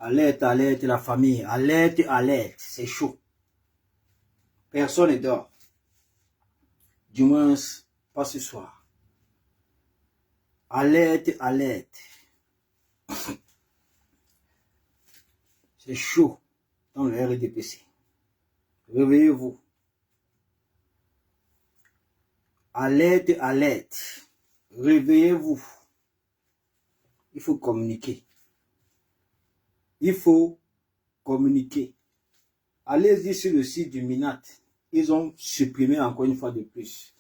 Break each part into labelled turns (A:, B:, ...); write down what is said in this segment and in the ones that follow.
A: Alerte, alerte la famille. Alerte, alerte. C'est chaud. Personne ne dort. Du moins, pas ce soir. Alerte, alerte. C'est chaud dans le RDPC. Réveillez-vous. Alerte, alerte. Réveillez-vous. Il faut communiquer. Il faut communiquer. Allez-y sur le site du MINAT. Ils ont supprimé encore une fois de plus.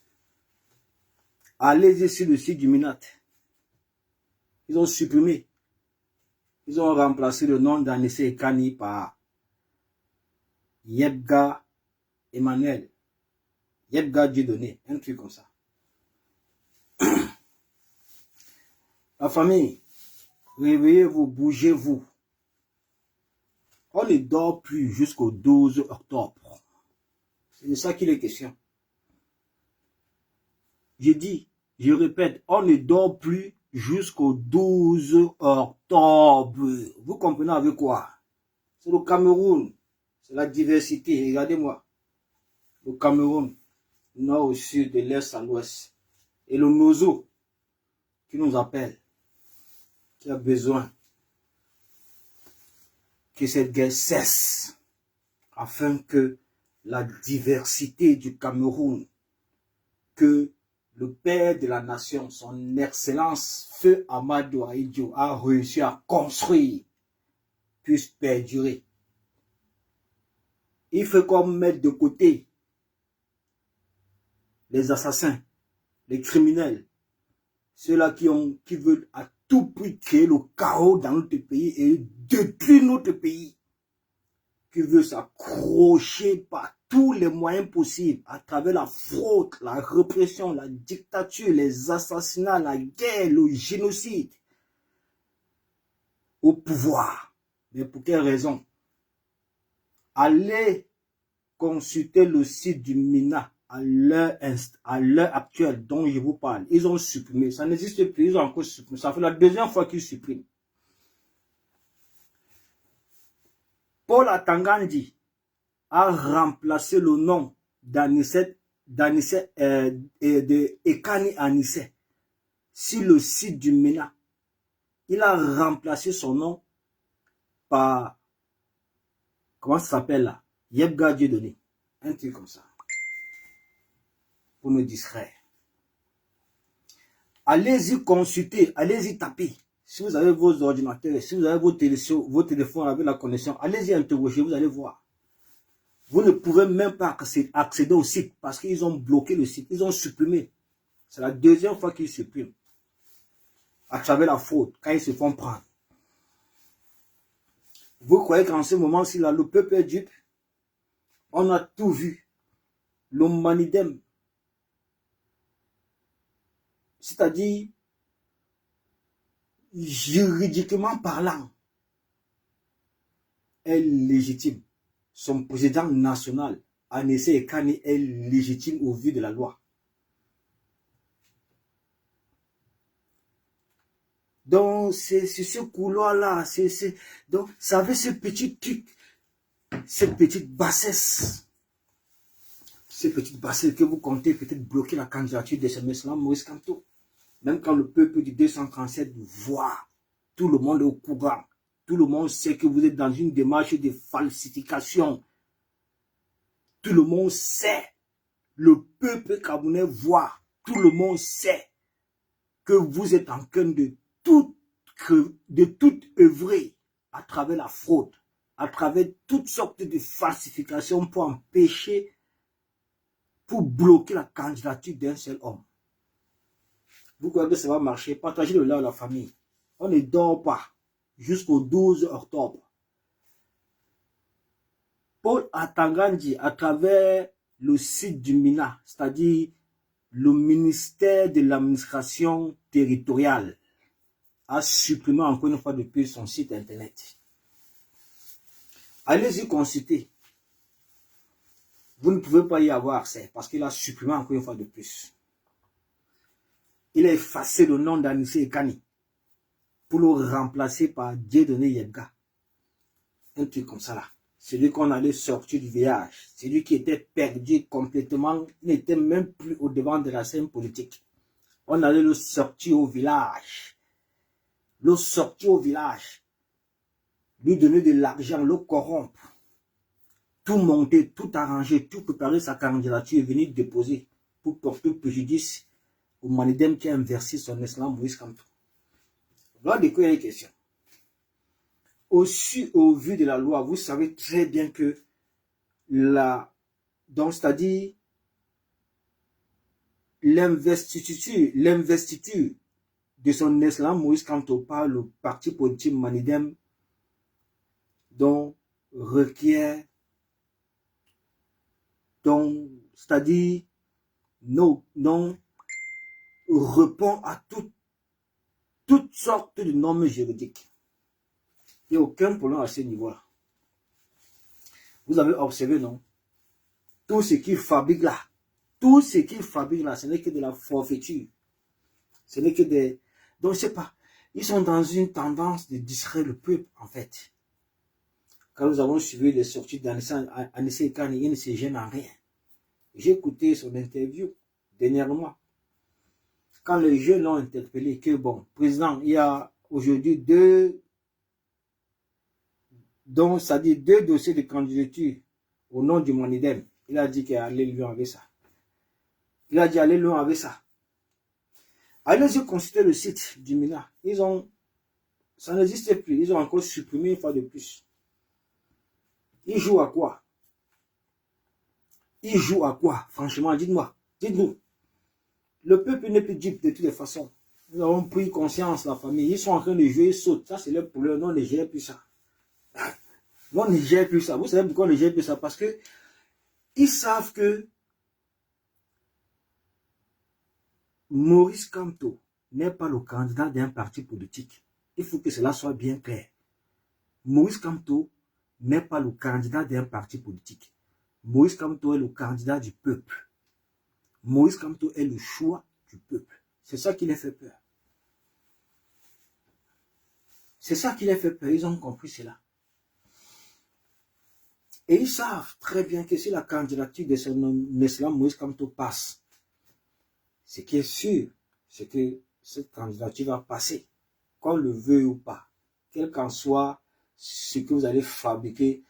A: Allez-y sur le site du MINAT. Ils ont supprimé. Ils ont remplacé le nom d'Anissé Ekani par Yebga Emmanuel. Yebga Dieudonné. Un truc comme ça. La famille, réveillez-vous, bougez-vous. On ne dort plus jusqu'au 12 octobre. C'est de ça qu'il est question. Je dis, je répète, on ne dort plus jusqu'au 12 octobre. Vous comprenez avec quoi? C'est le Cameroun. C'est la diversité. Regardez-moi. Le Cameroun, nord au sud, de l'est à l'ouest. Et le Nozo qui nous appelle, qui a besoin que cette guerre cesse afin que la diversité du Cameroun, que le père de la nation, son excellence, Feu Amadou Ahidjo, a réussi à construire, puisse perdurer. Il faut qu'on mette de côté les assassins, les criminels, ceux-là qui veulent à tout prix créer le chaos dans notre pays et détruire notre pays, qui veut s'accrocher par tous les moyens possibles à travers la fraude, la répression, la dictature, les assassinats, la guerre, le génocide au pouvoir. Mais pour quelle raison? Allez consulter le site du MINA à l'heure actuelle dont je vous parle. Ils ont supprimé. Ça n'existe plus. Ils ont encore supprimé. Ça fait la deuxième fois qu'ils suppriment. Paul Atangandi a remplacé le nom d'Ekani Anissé sur le site du MENA. Il a remplacé son nom par, comment ça s'appelle là? Yebga Dieudonné. Un truc comme ça. Pour nous distraire. Allez-y consulter, allez-y taper. Si vous avez vos ordinateurs, si vous avez vos téléphones avec la connexion, allez-y interroger, vous allez voir. Vous ne pouvez même pas accéder au site parce qu'ils ont bloqué le site, ils ont supprimé. C'est la deuxième fois qu'ils suppriment. À travers la fraude, quand ils se font prendre. Vous croyez qu'en ce moment-ci, là, le peuple est dupe? On a tout vu. L'humanidème. C'est-à-dire, juridiquement parlant, est légitime. Son président national, Anissé Ekani, est légitime au vu de la loi. Donc, c'est ce couloir-là. Donc, ça avait ce petit truc, cette petite bassesse. Cette petite bassesse que vous comptez peut-être bloquer la candidature de ce Maurice Kamto. Même quand le peuple du 237 voit, tout le monde est au courant. Tout le monde sait que vous êtes dans une démarche de falsification. Tout le monde sait. Le peuple camerounais voit. Tout le monde sait que vous êtes en train de tout œuvrer à travers la fraude, à travers toutes sortes de falsifications pour empêcher, pour bloquer la candidature d'un seul homme. Vous croyez que ça va marcher? Partagez-le là à la famille. On ne dort pas jusqu'au 12 octobre. Paul Atangandi, à travers le site du MINA, c'est-à-dire le ministère de l'administration territoriale, a supprimé encore une fois de plus son site internet. Allez-y consulter. Vous ne pouvez pas y avoir accès parce qu'il a supprimé encore une fois de plus. Il a effacé le nom d'Anissé Ekani pour le remplacer par Dieudonné Yebga. Un truc comme ça là. Celui qu'on allait sortir du village. Celui qui était perdu complètement. Il n'était même plus au devant de la scène politique. On allait le sortir au village. Le sortir au village. Lui donner de l'argent, le corrompre. Tout monter, tout arranger, tout préparer sa candidature et venir déposer pour porter préjudice au Manidem qui a inversé son islam Moïse Kamto. Voilà de quoi il est question. Aussi, au vu de la loi, vous savez très bien que donc c'est-à-dire l'investiture de son islam Moïse Kamto par le parti politique Manidem dont requiert, donc c'est-à-dire non répond à toutes sortes de normes juridiques. Il n'y a aucun problème à ce niveau-là. Vous avez observé, non? Tout ce qu'ils fabriquent là, ce n'est que de la forfaiture. Ce n'est que des... Donc, je ne sais pas. Ils sont dans une tendance de distraire le peuple, en fait. Quand nous avons suivi les sorties d'Anissé Kane, il ne se gêne en rien. J'ai écouté son interview dernièrement. Quand les jeunes l'ont interpellé, que bon, président, il y a aujourd'hui deux dossiers de candidature au nom du Manidem. Il a dit qu'il allait lui enlever ça. Allez-y consulter le site du MINA. Ça n'existe plus. Ils ont encore supprimé une fois de plus. Ils jouent à quoi? Franchement, dites-moi. Dites-nous. Le peuple n'est plus dupe de toutes les façons. Nous avons pris conscience, la famille. Ils sont en train de jouer, ils sautent. Ça, c'est leur problème. Non, on ne gère plus ça. Non, on ne gère plus ça. Vous savez pourquoi on ne gère plus ça? Parce que ils savent que Moïse Kamto n'est pas le candidat d'un parti politique. Il faut que cela soit bien clair. Moïse Kamto n'est pas le candidat d'un parti politique. Moïse Kamto est le candidat du peuple. Moïse Kamto est le choix du peuple. C'est ça qui les fait peur. C'est ça qui les fait peur. Ils ont compris cela. Et ils savent très bien que si la candidature de son islam Moïse Kamto passe, ce qui est sûr, c'est que cette candidature va passer, qu'on le veuille ou pas, quel qu'en soit ce que vous allez fabriquer,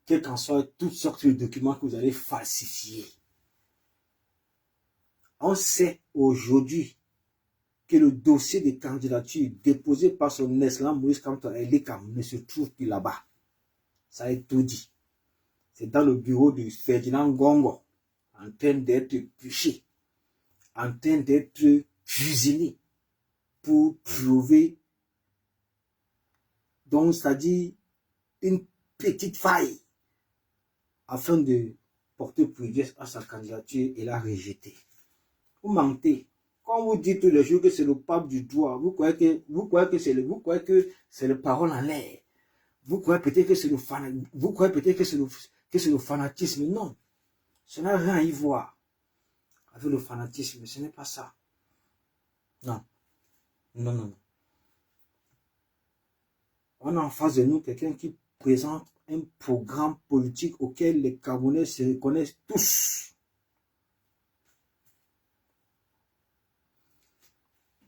A: quel qu'en soit toutes sortes de documents que vous allez falsifier. On sait aujourd'hui que le dossier de candidature déposé par son islam Moïse Kamto Elikam ne se trouve plus là-bas. Ça est tout dit. C'est dans le bureau de Ferdinand Gongo, en train d'être bûché, en train d'être cuisiné pour trouver, donc c'est-à-dire une petite faille afin de porter préjudice à sa candidature et la rejeter. Vous mentez. Quand vous dites tous les jours que c'est le pape du droit, vous croyez que c'est le parole en l'air. Vous croyez peut-être que c'est le fanatisme. Non. Ça n'a rien à y voir avec le fanatisme. Ce n'est pas ça. Non. Non. On a en face de nous quelqu'un qui présente un programme politique auquel les Camerounais se reconnaissent tous.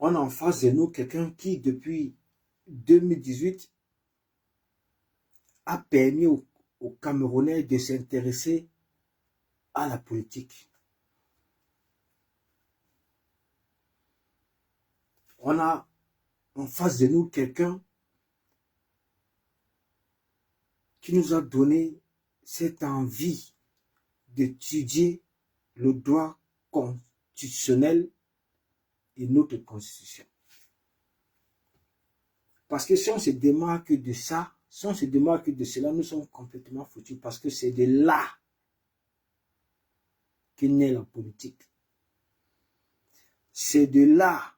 A: On a en face de nous quelqu'un qui, depuis 2018, a permis aux Camerounais de s'intéresser à la politique. On a en face de nous quelqu'un qui nous a donné cette envie d'étudier le droit constitutionnel et notre constitution. Parce que si on se démarque de ça, si on se démarque de cela, nous sommes complètement foutus parce que c'est de là qu'est née la politique. C'est de là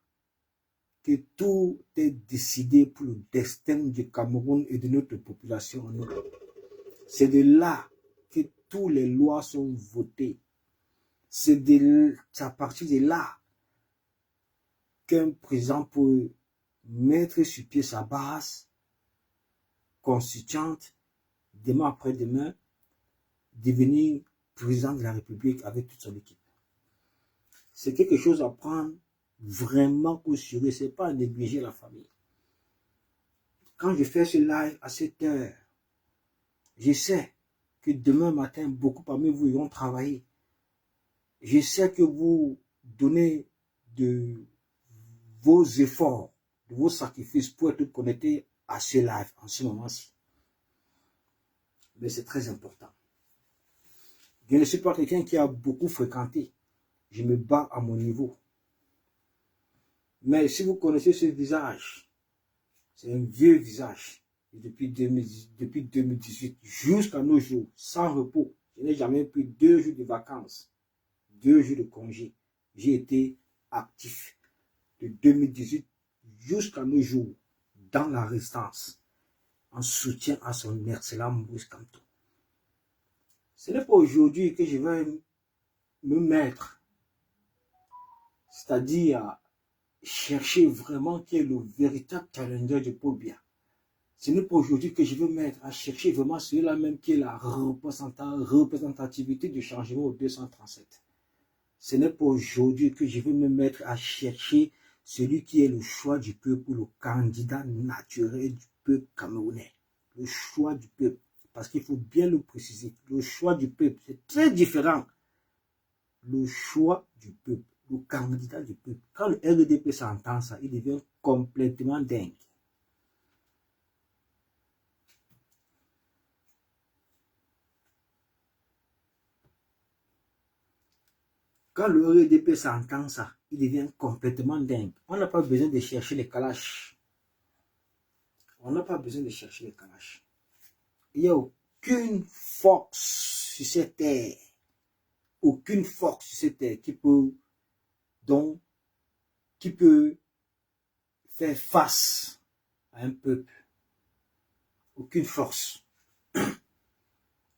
A: que tout est décidé pour le destin du Cameroun et de notre population en Europe. C'est de là que toutes les lois sont votées. C'est à partir de là qu'un président peut mettre sur pied sa base constituante demain après-demain, devenir président de la République avec toute son équipe. C'est quelque chose à prendre vraiment au sérieux. Ce n'est pas à négliger la famille. Quand je fais ce live à 7 heures, je sais que demain matin, beaucoup parmi vous iront travailler. Je sais que vous donnez de vos efforts, de vos sacrifices pour être connectés à ce live en ce moment-ci. Mais c'est très important. Je ne suis pas quelqu'un qui a beaucoup fréquenté. Je me bats à mon niveau. Mais si vous connaissez ce visage, c'est un vieux visage. Et depuis 2018 jusqu'à nos jours, sans repos, je n'ai jamais pris 2 jours de vacances, 2 jours de congé. J'ai été actif de 2018 jusqu'à nos jours dans la résistance en soutien à son excellent Maurice Kamto. Ce n'est pas aujourd'hui que je vais me mettre, c'est-à-dire à chercher vraiment qui est le véritable challenger du Pobia. Ce n'est pas aujourd'hui que je veux mettre à chercher vraiment celui-là même qui est la représentativité du changement au 237. Ce n'est pas aujourd'hui que je veux me mettre à chercher celui qui est le choix du peuple ou le candidat naturel du peuple camerounais. Le choix du peuple. Parce qu'il faut bien le préciser. Le choix du peuple, c'est très différent. Le choix du peuple, le candidat du peuple. Quand le RDP s'entend ça, il devient complètement dingue. Quand le RDP s'entend ça, il devient complètement dingue. On n'a pas besoin de chercher les calaches. On n'a pas besoin de chercher les calaches. Il n'y a aucune force sur cette terre, aucune force sur cette terre qui peut faire face à un peuple. Aucune force,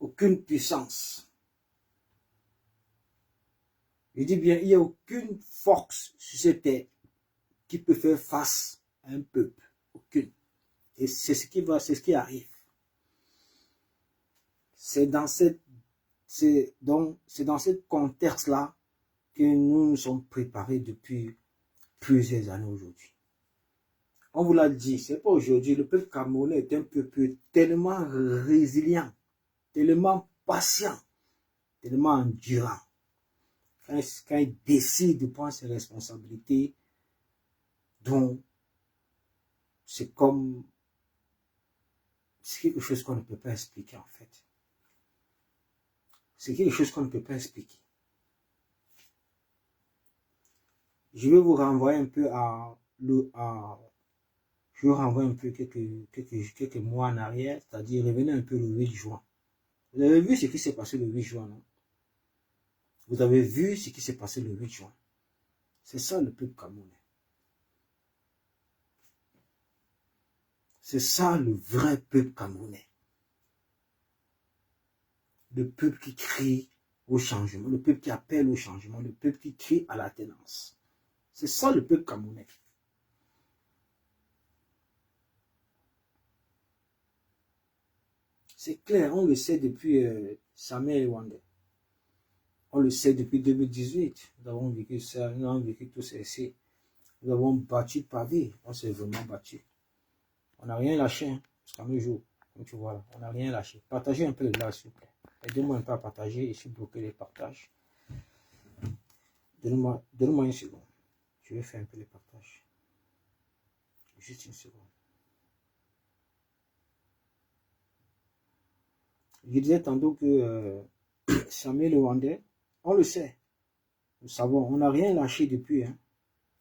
A: aucune puissance. Je dis bien, il n'y a aucune force sur cette terre qui peut faire face à un peuple. Aucune. Et c'est ce qui arrive. C'est dans ce contexte-là que nous nous sommes préparés depuis plusieurs années aujourd'hui. On vous l'a dit, c'est pas aujourd'hui. Le peuple camerounais est un peuple tellement résilient, tellement patient, tellement endurant. Quand il décide de prendre ses responsabilités, donc c'est quelque chose qu'on ne peut pas expliquer en fait. C'est quelque chose qu'on ne peut pas expliquer. Je vais vous renvoyer un peu quelques mois en arrière, c'est-à-dire revenez un peu le 8 juin. Vous avez vu ce qui s'est passé le 8 juin, non? Vous avez vu ce qui s'est passé le 8 juin. C'est ça le peuple camerounais. C'est ça le vrai peuple camerounais. Le peuple qui crie au changement, le peuple qui appelle au changement, le peuple qui crie à l'alternance. C'est ça le peuple camerounais. C'est clair, on le sait depuis Samuel Wande. On le sait depuis 2018. Nous avons vécu ça, nous avons vécu tout ça ici. Nous avons battu le pavé. On s'est vraiment battu. On n'a rien lâché, hein, jusqu'à nos jours. Comme tu vois là, on n'a rien lâché. Partagez un peu le live, s'il vous plaît. Aidez-moi un peu à partager. Je suis bloqué les partages. Donne-moi une seconde. Je vais faire un peu les partages. Juste une seconde. Je disais tantôt que Samuel Wande, on le sait. Nous savons, on n'a rien lâché depuis. Hein.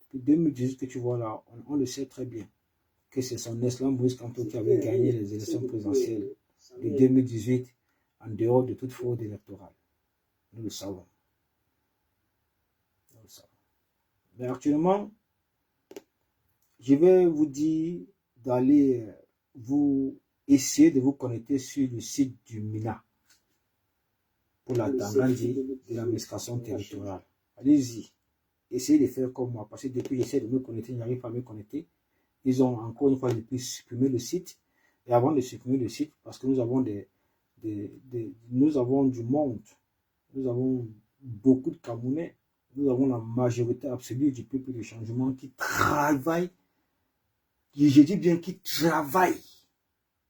A: Depuis 2018 que tu vois là, on le sait très bien. Que c'est son excellent Maurice Kamto qui avait gagné les élections présidentielles de 2018 en dehors de toute fraude électorale. Nous le savons. Nous le savons. Mais actuellement, je vais vous dire d'aller vous essayer de vous connecter sur le site du MINA pour la Tangandi de l'administration territoriale. Allez-y. Essayez de faire comme moi, parce que depuis que j'essaie de me connecter, je n'arrive pas à me connecter. Ils ont encore une fois de plus supprimé le site. Et avant de supprimer le site, parce que nous avons des nous avons du monde, nous avons beaucoup de Camerounais, nous avons la majorité absolue du peuple de changement qui travaille, je dis bien qui travaille,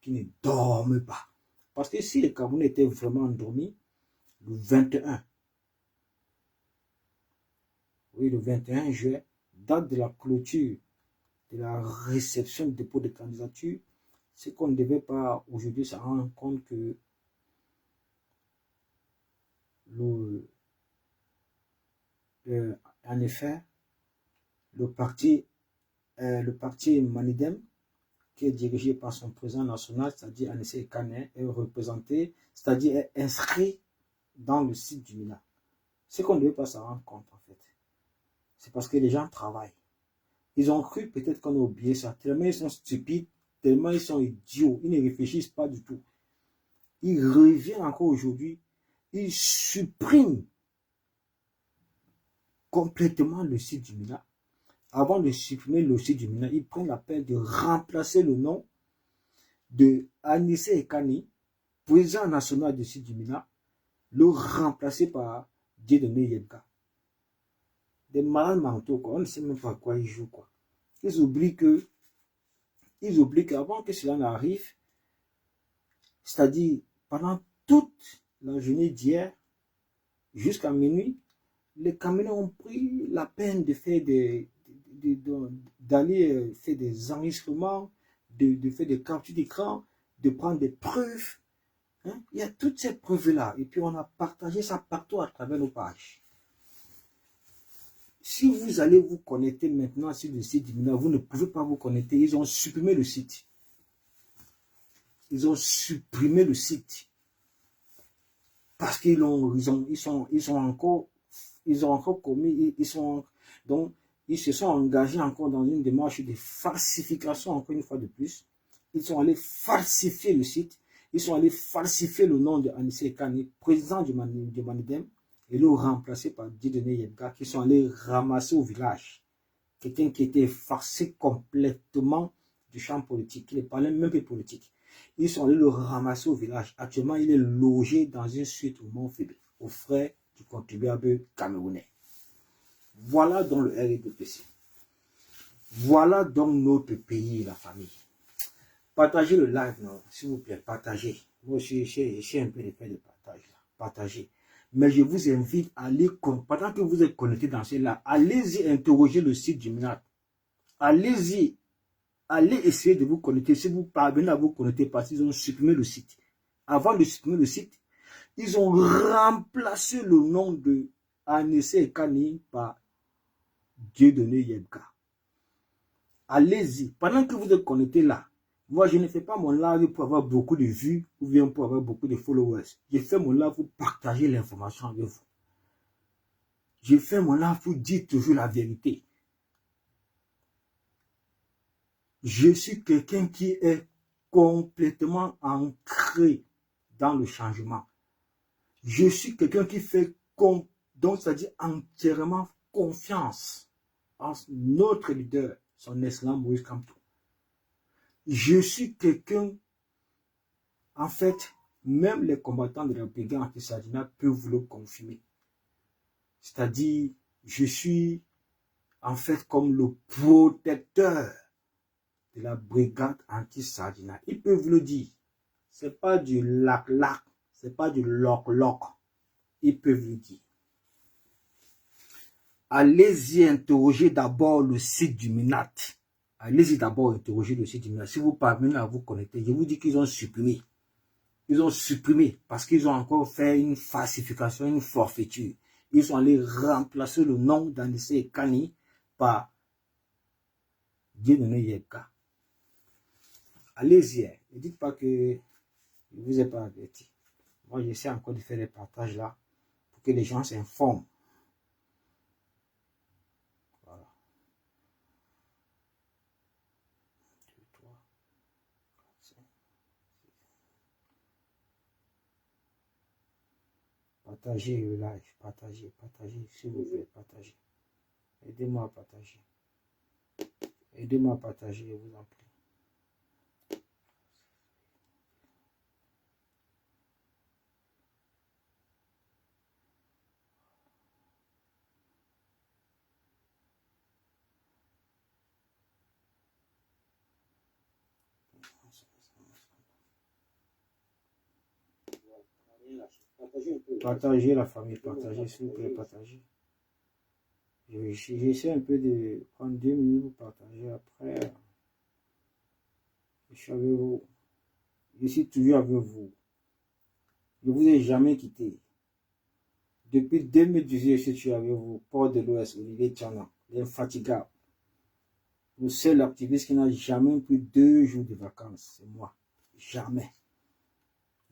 A: qui ne dorment pas. Parce que si les Camerounais étaient vraiment endormis, le 21, oui, le 21 juillet, date de la clôture, de la réception du dépôt de candidature, c'est qu'on ne devait pas aujourd'hui se rendre compte que en effet, le parti Manidem, qui est dirigé par son président national, c'est-à-dire Anissé Kane, est représenté, c'est-à-dire est inscrit dans le site du MINA. C'est qu'on ne devait pas s'en rendre compte, en fait. C'est parce que les gens travaillent. Ils ont cru peut-être qu'on a oublié ça, tellement ils sont stupides, tellement ils sont idiots, ils ne réfléchissent pas du tout. Ils reviennent encore aujourd'hui, ils suppriment complètement le site du MINA. Avant de supprimer le site du MINA, ils prennent la peine de remplacer le nom de Anissé Ekani, président national du site du MINA, le remplacer par Dieudonné Yebka. Des malades mentaux, quoi. On ne sait même pas à quoi ils jouent, quoi. Ils oublient qu'avant que cela n'arrive, c'est-à-dire pendant toute la journée d'hier jusqu'à minuit, les Camerounais ont pris la peine de faire d'aller faire des enregistrements, de faire des captures d'écran, de prendre des preuves. Hein? Il y a toutes ces preuves-là. Et puis on a partagé ça partout à travers nos pages. Si vous allez vous connecter maintenant sur le site du MINA, vous ne pouvez pas vous connecter. Ils ont supprimé le site. Ils ont supprimé le site. Parce qu'ils ont encore commis, donc ils se sont engagés encore dans une démarche de falsification, encore une fois de plus. Ils sont allés falsifier le site. Ils sont allés falsifier le nom de Anissé Kane, président du Manidem, et le remplacer par Dieudonné Yebka, qui sont allés ramasser au village. Quelqu'un qui était effacé complètement du champ politique, qui ne parlait même plus politique. Ils sont allés le ramasser au village. Actuellement, il est logé dans une suite au Mont-Fébé, aux frais du contribuable camerounais. Voilà donc le RDPC. Voilà donc notre pays, la famille. Partagez le live, non, s'il vous plaît, partagez. Moi, j'ai un peu l'effet de partage là. Partagez. Mais je vous invite à aller, pendant que vous êtes connectés dans cela, allez-y interroger le site du MINAT. Allez-y. Allez essayer de vous connecter. Si vous parvenez à vous connecter, parce qu'ils ont supprimé le site. Avant de supprimer le site, ils ont remplacé le nom de Anissé Ekani par Dieudonné Yebka. Allez-y. Pendant que vous êtes connectés là, moi je ne fais pas mon live pour avoir beaucoup de vues ou bien pour avoir beaucoup de followers. Je fais mon live pour partager l'information avec vous. Je fais mon live pour dire toujours la vérité. Je suis quelqu'un qui est complètement ancré dans le changement. Je suis quelqu'un qui fait, donc c'est-à-dire entièrement confiance en notre leader, son excellence Moïse Kamto. Je suis quelqu'un, en fait, même les combattants de la brigade anti-Sadina peuvent vous le confirmer. C'est-à-dire, je suis en fait comme le protecteur de la brigade anti-Sadina. Ils peuvent vous le dire. C'est pas du lac-lac, c'est pas du loc-loc. Ils peuvent le dire. Allez-y interroger d'abord le site du MINAT. Allez-y d'abord interroger le site du MINAT. Si vous parvenez à vous connecter, je vous dis qu'ils ont supprimé. Ils ont supprimé parce qu'ils ont encore fait une falsification, une forfaiture. Ils sont allés remplacer le nom d'Anissé Ekani par Dieudonné Yebka. Allez-y. Ne dites pas que je ne vous ai pas averti. Moi, j'essaie encore de faire des partages là pour que les gens s'informent. Voilà. 2, 3, 4, 5, 6. Partagez le live, partagez, s'il vous plaît, partagez. Aidez-moi à partager. Aidez-moi à partager, je vous en prie. Partagez la famille, partagez, s'il vous plaît, partagez. J'essaie un peu de prendre 2 minutes pour partager. Après, je suis avec vous. Je suis toujours avec vous. Je ne vous ai jamais quitté. Depuis 2018, je suis avec vous. Port de l'Ouest, Olivier Tchana, l'infatigable. Le seul activiste qui n'a jamais pris 2 jours de vacances, c'est moi. Jamais.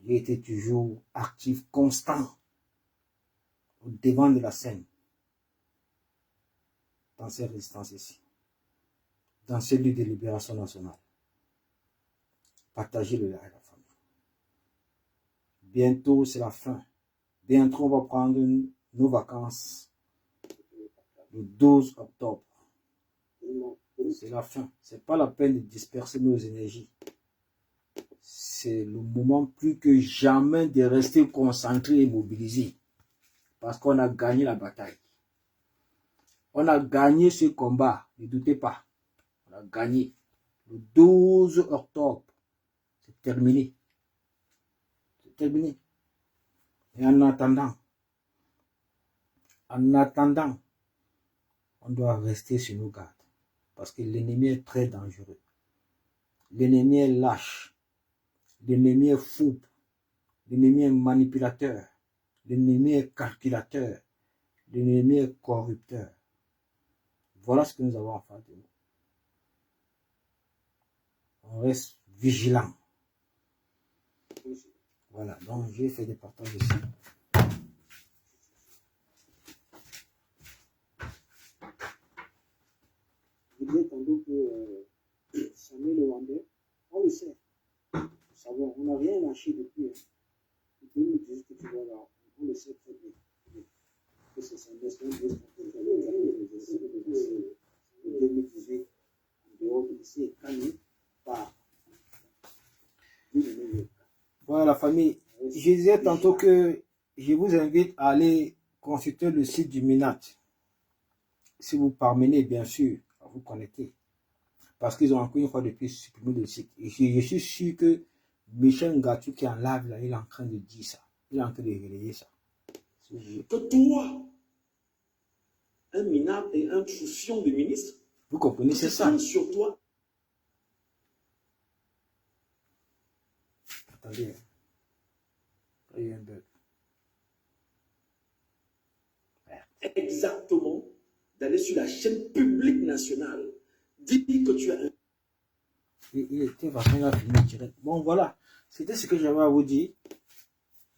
A: J'ai été toujours actif, constant, au devant de la scène. Dans ces résistances ici. Dans ce lieu de libération nationale. Partagez-le avec la famille. Bientôt, c'est la fin. Bientôt, on va prendre nos vacances. Le 12 octobre. C'est la fin. C'est pas la peine de disperser nos énergies. C'est le moment plus que jamais de rester concentré et mobilisé. Parce qu'on a gagné la bataille. On a gagné ce combat. Ne doutez pas. On a gagné. Le 12 octobre. C'est terminé. C'est terminé. Et en attendant, on doit rester sur nos gardes. Parce que l'ennemi est très dangereux. L'ennemi est lâche. L'ennemi est fou. L'ennemi est manipulateur. L'ennemi est calculateur. L'ennemi est corrupteur. Voilà ce que nous avons en face de nous. On reste vigilant. Voilà, donc j'ai fait des partages ici. Je disais tantôt que Samuel Rwandais, on le sait. Nous savons, on n'a rien lâché depuis. Hein. 2018 que tu vois là, on le sait très bien. Que c'est son destin de 2018, en dehors de lycée Kanye, par. Voilà la famille. Je disais tantôt que je vous invite à aller consulter le site du MINAT. Si vous parvenez bien sûr à vous connecter. Parce qu'ils ont encore une fois depuis supprimé le site. Et je suis sûr que Michel Ngatou qui est en live là, il est en train de dire ça. Il est en train de relayer ça.
B: Que toi, un minable et un souciant de ministre,
A: vous comprenez, c'est ça.
B: Sur toi.
A: Attendez. Il y a un bug.
B: Exactement, d'aller sur la chaîne publique nationale, dire que tu as un...
A: Il était vachement filmé direct. Bon, voilà. C'était ce que j'avais à vous dire.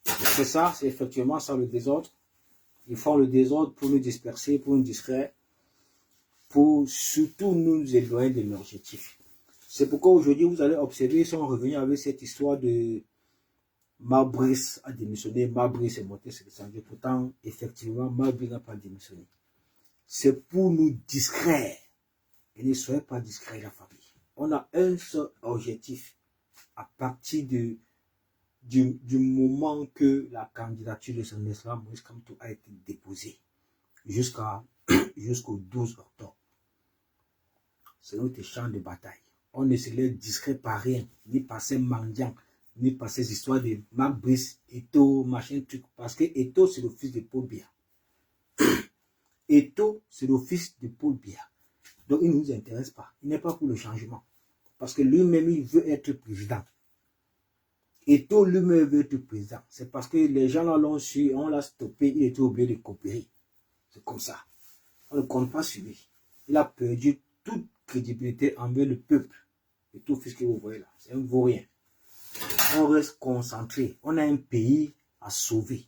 A: C'est ça, c'est effectivement ça le désordre. Ils font le désordre pour nous disperser, pour nous distraire, pour surtout nous éloigner de l'objectif. C'est pourquoi aujourd'hui, vous allez observer, ils sont revenus avec cette histoire de Mabrice a démissionné, Mabrice est monté sur le sanglier. Pourtant, effectivement, Mabrice n'a pas démissionné. C'est pour nous distraire. Et ne soyez pas discrets, la famille. On a un seul objectif à partir du moment que la candidature de son islam, Moïse Kamto, a été déposée jusqu'au 12 octobre. C'est notre champ de bataille. On ne se laisse discret par rien, ni par ces mendiants, ni par ces histoires de Marc Brice, Eto, machin truc. Parce que Eto, c'est le fils de Paul Biya. Eto, c'est le fils de Paul Biya. Donc, il ne nous intéresse pas. Il n'est pas pour le changement. Parce que lui-même, il veut être président. Eto lui-même veut être président. C'est parce que les gens là l'ont su, on l'a stoppé, il était obligé de coopérer. C'est comme ça. On ne compte pas sur lui. Il a perdu toute crédibilité envers le peuple. Et tout ce que vous voyez là, c'est un vaurien. On reste concentré. On a un pays à sauver.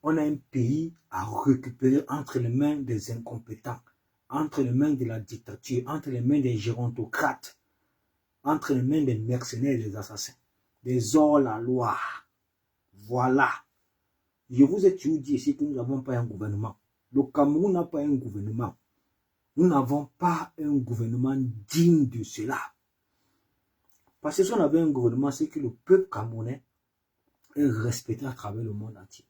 A: On a un pays à récupérer entre les mains des incompétents, entre les mains de la dictature, entre les mains des gérontocrates, entre les mains des mercenaires et des assassins, des hors-la-loi. Voilà. Je vous ai toujours dit ici que nous n'avons pas un gouvernement. Le Cameroun n'a pas un gouvernement. Nous n'avons pas un gouvernement digne de cela. Parce que si on avait un gouvernement, c'est que le peuple camerounais est respecté à travers le monde entier.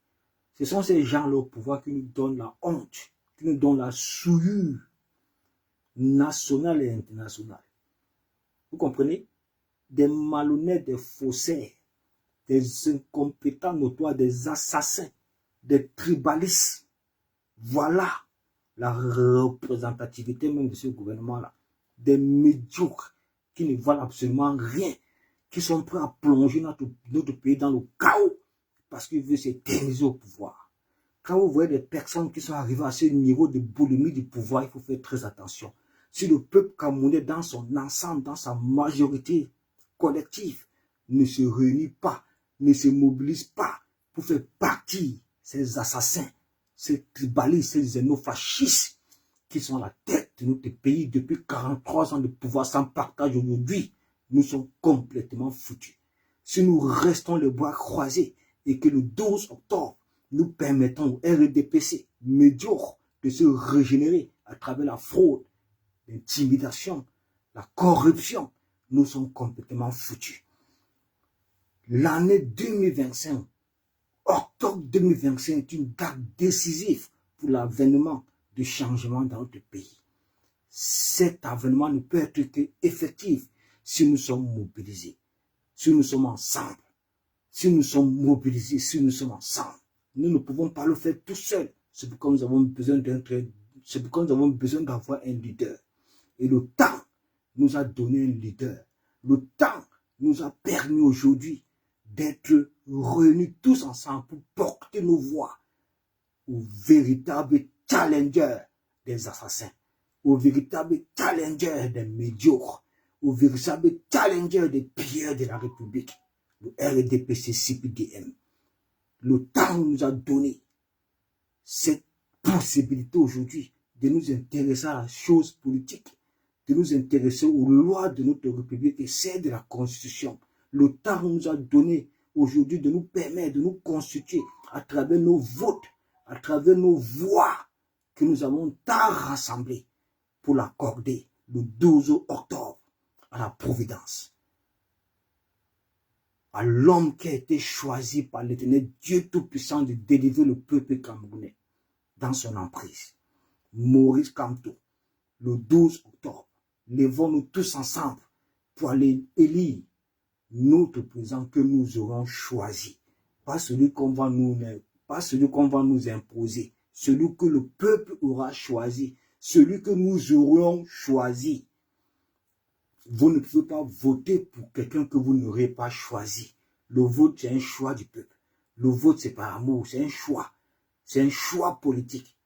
A: Ce sont ces gens-là au pouvoir qui nous donnent la honte, qui nous donnent la souillure nationale et internationale. Vous comprenez? des malhonnêtes, des faussaires, des incompétents notoires, des assassins, des tribalistes. Voilà la représentativité même de ce gouvernement-là. Des médiocres qui ne valent absolument rien, qui sont prêts à plonger notre pays dans le chaos parce qu'ils veulent s'éterniser au pouvoir. Quand vous voyez des personnes qui sont arrivées à ce niveau de boulimie du pouvoir, il faut faire très attention. Si le peuple camerounais dans son ensemble, dans sa majorité collective, ne se réunit pas, ne se mobilise pas pour faire partie ces assassins, ces tribalistes, ces xénofascistes qui sont à la tête de notre pays depuis 43 ans de pouvoir sans partage aujourd'hui, nous sommes complètement foutus. Si nous restons les bras croisés et que le 12 octobre, nous permettons au RDPC médiocre de se régénérer à travers la fraude, l'intimidation, la corruption, nous sommes complètement foutus. L'année 2025, octobre 2025 est une date décisive pour l'avènement de changement dans notre pays. Cet avènement ne peut être qu'effectif si nous sommes mobilisés, si nous sommes ensemble, si nous sommes mobilisés, si nous sommes ensemble. Nous ne pouvons pas le faire tout seuls. C'est pourquoi nous avons besoin d'avoir un leader. Et le temps nous a donné un leader. Le temps nous a permis aujourd'hui d'être réunis tous ensemble pour porter nos voix aux véritables challengers des assassins, aux véritables challengers des médiocres, aux véritables challengers des pilleurs de la République, le RDPC-CPDM. Le temps nous a donné cette possibilité aujourd'hui de nous intéresser à la chose politique, de nous intéresser aux lois de notre République et celles de la Constitution. Le temps nous a donné aujourd'hui de nous permettre de nous constituer à travers nos votes, à travers nos voix que nous avons tant rassemblées pour l'accorder le 12 octobre à la Providence, à l'homme qui a été choisi par l'Éternel Dieu Tout-Puissant de délivrer le peuple camerounais dans son emprise. Maurice Kamto, le 12 octobre, levons-nous tous ensemble pour aller élire notre président que nous aurons choisi. Pas celui qu'on va nous imposer, celui que le peuple aura choisi, celui que nous aurons choisi. Vous ne pouvez pas voter pour quelqu'un que vous n'aurez pas choisi. Le vote, c'est un choix du peuple. Le vote, c'est par amour, c'est un choix. C'est un choix politique.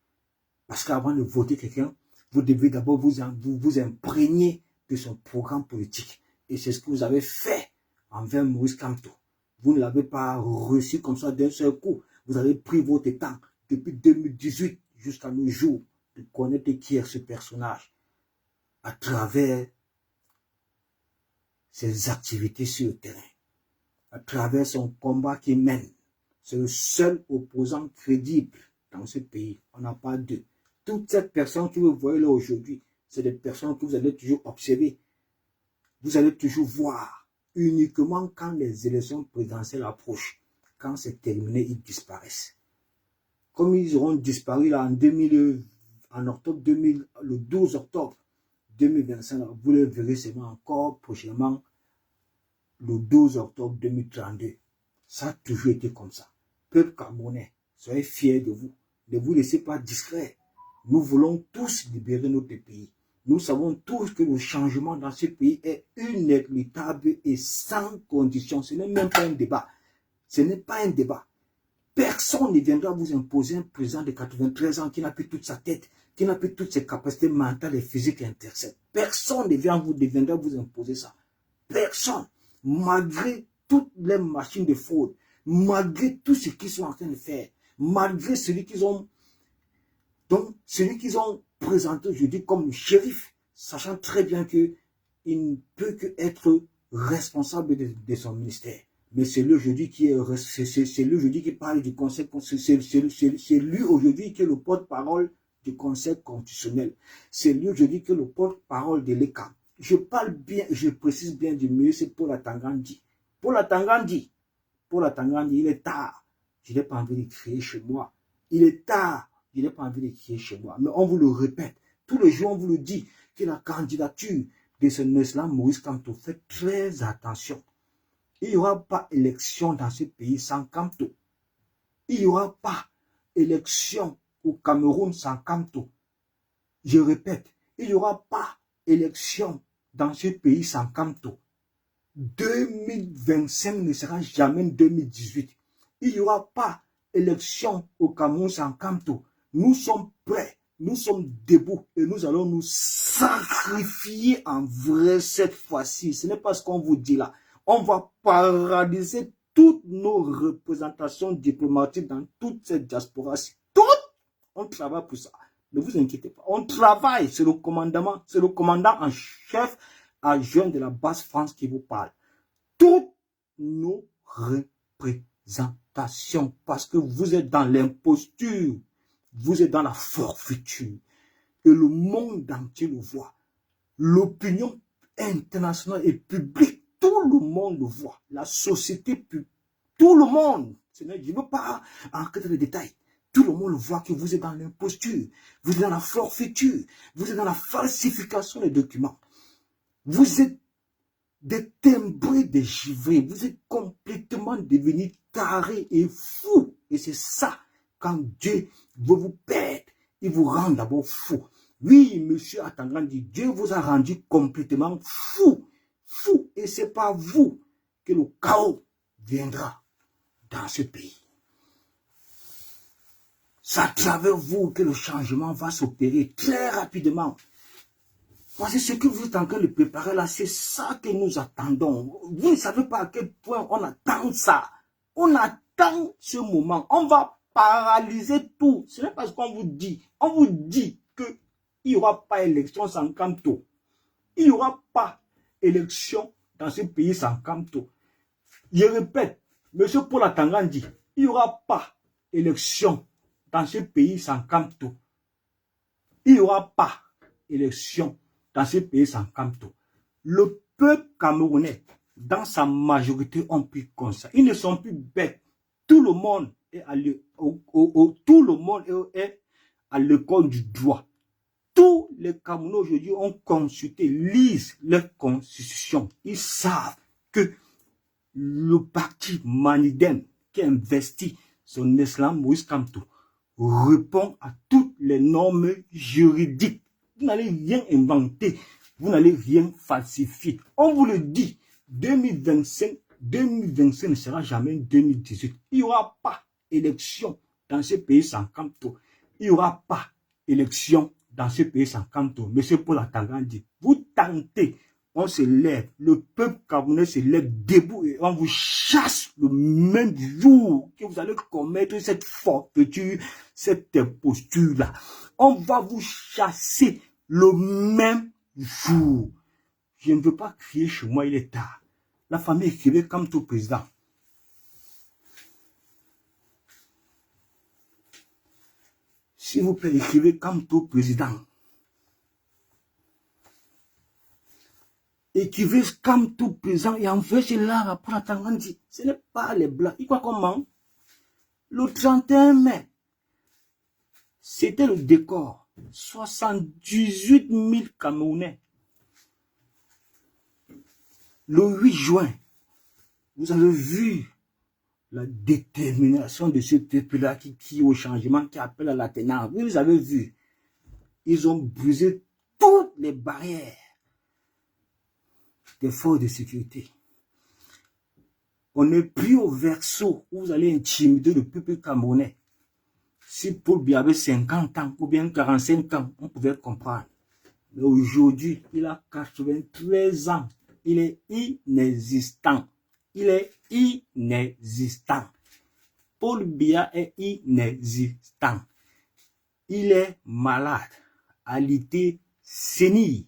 A: Parce qu'avant de voter quelqu'un, vous devez d'abord vous imprégner de son programme politique. Et c'est ce que vous avez fait envers Maurice Kamto. Vous ne l'avez pas reçu comme ça d'un seul coup. Vous avez pris votre temps depuis 2018 jusqu'à nos jours de connaître qui est ce personnage à travers ses activités sur le terrain, à travers son combat qu'il mène. C'est le seul opposant crédible dans ce pays. On n'a pas deux. Toutes ces personnes que vous voyez là aujourd'hui, c'est des personnes que vous allez toujours observer. Vous allez toujours voir uniquement quand les élections présidentielles approchent. Quand c'est terminé, ils disparaissent. Comme ils auront disparu là en octobre 2000, le 12 octobre 2025, là, vous les verrez seulement encore prochainement le 12 octobre 2032. Ça a toujours été comme ça. Peuple camerounais, soyez fiers de vous. Ne vous laissez pas distraire. Nous voulons tous libérer notre pays. Nous savons tous que le changement dans ce pays est inéluctable et sans condition. Ce n'est même pas un débat. Ce n'est pas un débat. Personne ne viendra vous imposer un président de 93 ans qui n'a plus toute sa tête, qui n'a plus toutes ses capacités mentales et physiques et intercèdes. Personne ne viendra vous imposer ça. Personne. Malgré toutes les machines de fraude, malgré tout ce qu'ils sont en train de faire, malgré celui qu'ils ont présenté aujourd'hui comme le shérif, sachant très bien qu'il ne peut qu'être responsable de son ministère. Mais c'est lui aujourd'hui qui parle du Conseil constitutionnel. C'est lui aujourd'hui qui est le porte-parole du Conseil constitutionnel. C'est lui aujourd'hui qui est le porte-parole de l'ECA. Je parle bien, je précise bien du mieux, c'est Paul Atangandi. Paul Atangandi, il est tard. Je n'ai pas envie de crier chez moi. Il est tard. Je n'ai pas envie de crier chez moi. Mais on vous le répète. Tous les jours, on vous le dit que la candidature de son islam, Moïse Kamto, faites très attention. Il n'y aura pas élection dans ce pays sans Kamto. Il n'y aura pas élection au Cameroun sans Kamto. Je répète, il n'y aura pas élection dans ce pays sans Kamto. 2025 ne sera jamais 2018. Il n'y aura pas élection au Cameroun sans Kamto. Nous sommes prêts, nous sommes debout et nous allons nous sacrifier en vrai cette fois-ci. Ce n'est pas ce qu'on vous dit là. On va paralyser toutes nos représentations diplomatiques dans toute cette diaspora. Toutes, on travaille pour ça. Ne vous inquiétez pas. On travaille, c'est le commandant en chef adjoint de la base France qui vous parle. Toutes nos représentations, parce que vous êtes dans l'imposture, vous êtes dans la forfaiture. Et le monde entier le voit. L'opinion internationale et publique, tout le monde le voit. La société publique, tout le monde. Je ne veux pas entrer dans les détails. Tout le monde voit que vous êtes dans l'imposture, vous êtes dans la forfaiture, vous êtes dans la falsification des documents. Vous êtes des timbrés, des givrés, vous êtes complètement devenus tarés et fous. Et c'est ça, quand Dieu veut vous perdre, il vous rend d'abord fou. Oui, monsieur Atangan dit, Dieu vous a rendu complètement fou. Fou. Et c'est pas vous que le chaos viendra dans ce pays. C'est à travers vous que le changement va s'opérer très rapidement. Parce que ce que vous êtes en train de préparer là, c'est ça que nous attendons. Vous ne savez pas à quel point on attend ça. On attend ce moment. On va paralyser tout. Ce n'est pas ce qu'on vous dit. On vous dit qu'il n'y aura pas élection sans Kamto. Il n'y aura pas élection dans ce pays sans Kamto. Je répète, M. Paul Atangan dit, il n'y aura pas élection dans ce pays sans Kamto. Il n'y aura pas élection dans ce pays sans Kamto. Le peuple camerounais, dans sa majorité, ont pris conscience. Ils ne sont plus bêtes. Tout le monde est à l'école du droit. Tous les Camerounais aujourd'hui ont consulté, lisent leur constitution. Ils savent que le parti Maniden qui investit son islam Moïse Kamto répond à toutes les normes juridiques. Vous n'allez rien inventer, vous n'allez rien falsifier. On vous le dit, 2025 ne sera jamais 2018. Il n'y aura pas élection dans ce pays sans Kamto. Il n'y aura pas élection dans ce pays sans Kamto. Monsieur Paul Atangan dit, vous tentez, on se lève, le peuple camerounais se lève debout et on vous chasse le même jour que vous allez commettre cette forfaiture, cette imposture-là. On va vous chasser le même jour. Je ne veux pas crier chez moi, il est tard. La famille écrivait comme tout président. S'il vous plaît, écrivez comme tout président. Écrivez comme tout président et envoyez cela pour attendre. Ce n'est pas les blancs. Il croit comment? Le 31 mai, c'était le décor. 78 000 Camerounais. Le 8 juin, vous avez vu la détermination de ce peuple-là qui au changement, qui appelle à l'attenance. Vous les avez vus. Ils ont brisé toutes les barrières des forces de sécurité. On n'est plus au verso où vous allez intimider le peuple camerounais. Si Paul Biya avait 50 ans ou bien 45 ans, on pouvait comprendre. Mais aujourd'hui, il a 93 ans. Il est inexistant. Il est inexistant. Paul Biya est inexistant. Il est malade, alité sénile.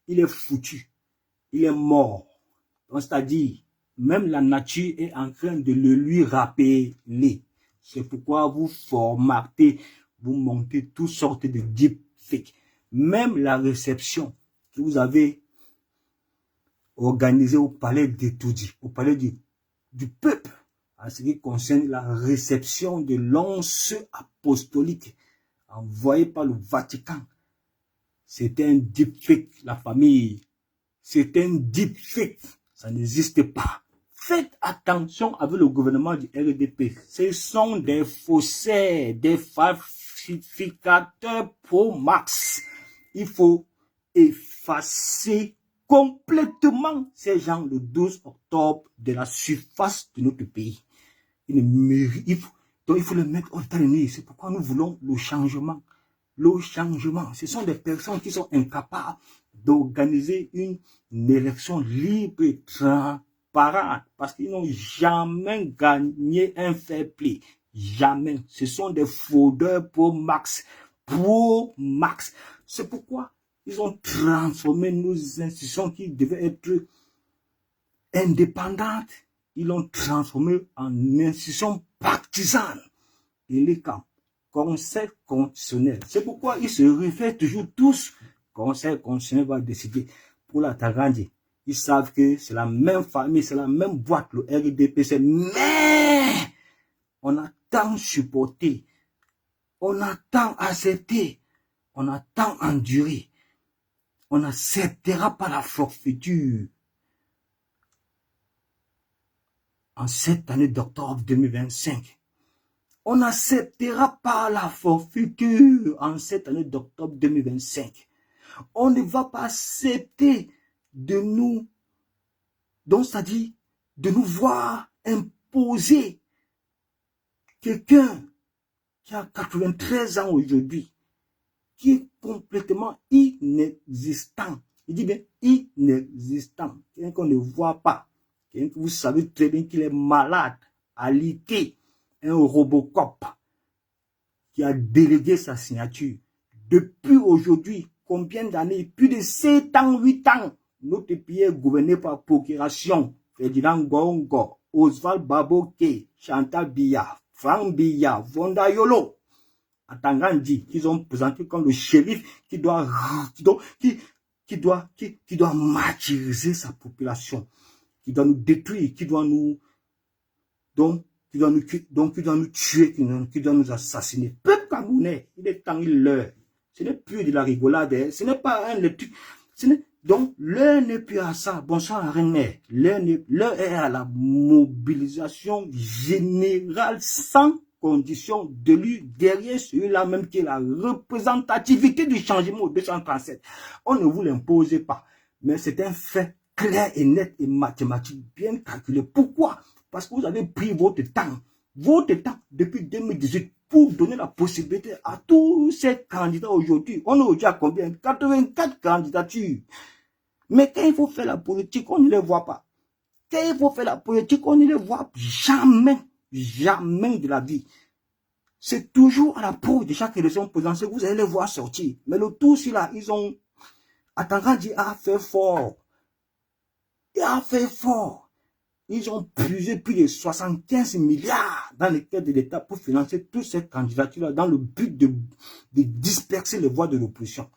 A: Il est foutu. Il est mort. C'est-à-dire, même la nature est en train de le lui rappeler. C'est pourquoi vous formatez, vous montez toutes sortes de deepfakes. Même la réception que vous avez organisée au palais d'Etoudi, au palais du peuple, en ce qui concerne la réception de l'once apostolique envoyée par le Vatican. C'était un deepfake. La famille C'est un deepfake. Ça n'existe pas. Faites attention avec le gouvernement du RDP. Ce sont des faussaires, des falsificateurs pro max. Il faut effacer complètement ces gens le 12 octobre de la surface de notre pays. Donc il faut le mettre au état de nuire. C'est pourquoi nous voulons le changement. Le changement. Ce sont des personnes qui sont incapables d'organiser une élection libre et transparente parce qu'ils n'ont jamais gagné un fair play. Jamais. Ce sont des fraudeurs pro max. Pro max. C'est pourquoi ils ont transformé nos institutions qui devaient être indépendantes. Ils l'ont transformé en institutions partisanes. Et les camps, conseil constitutionnel. C'est pourquoi ils se réfèrent toujours tous. Conseil constitutionnel va décider pour la Tarandi. Ils savent que c'est la même famille, c'est la même boîte, le RDPC. Mais on a tant supporté, on a tant accepté, on a tant enduré. On n'acceptera pas la forfaiture en cette année d'octobre 2025. On n'acceptera pas la forfaiture en cette année d'octobre 2025. On ne va pas accepter de nous, donc c'est-à-dire de nous voir imposer quelqu'un qui a 93 ans aujourd'hui, qui est complètement inexistant. Il dit bien inexistant. Quelqu'un qu'on ne voit pas. Quelqu'un que vous savez très bien qu'il est malade, alité, un Robocop qui a délégué sa signature. Depuis aujourd'hui, combien d'années? Plus de 7 ans, 8 ans. Notre pays est gouverné par procuration. Ferdinand Gongo, Oswald Baboke, Chantal Biya, Franck Biya, Vonda Yolo. Atangan dit qu'ils ont présenté comme le shérif qui doit martyriser sa population, qui doit nous détruire, qui doit nous tuer, qui doit nous assassiner. Peuple camerounais, il est temps, il l'heure. Ce n'est plus de la rigolade, ce n'est pas un truc. Donc, l'heure n'est plus à ça. Bonsoir, René. L'heure est à la mobilisation générale sans condition de lui derrière celui-là même qui est la représentativité du changement 237. On ne vous l'impose pas, mais c'est un fait clair et net et mathématique bien calculé. Pourquoi? Parce que vous avez pris votre temps depuis 2018 pour donner la possibilité à tous ces candidats aujourd'hui. On est aujourd'hui à combien? 84 candidatures. Mais quand il faut faire la politique, on ne les voit pas. Quand il faut faire la politique, on ne les voit jamais. Jamais de la vie. C'est toujours à la pause de chaque élection présidentielle, vous allez les voir sortir. Mais le tout, c'est là, ils ont, attendant dit, a fait fort. Il a fait fort. Ils ont puisé plus de 75 milliards dans les caisses de l'État pour financer toutes ces candidatures-là dans le but de disperser les voix de l'opposition.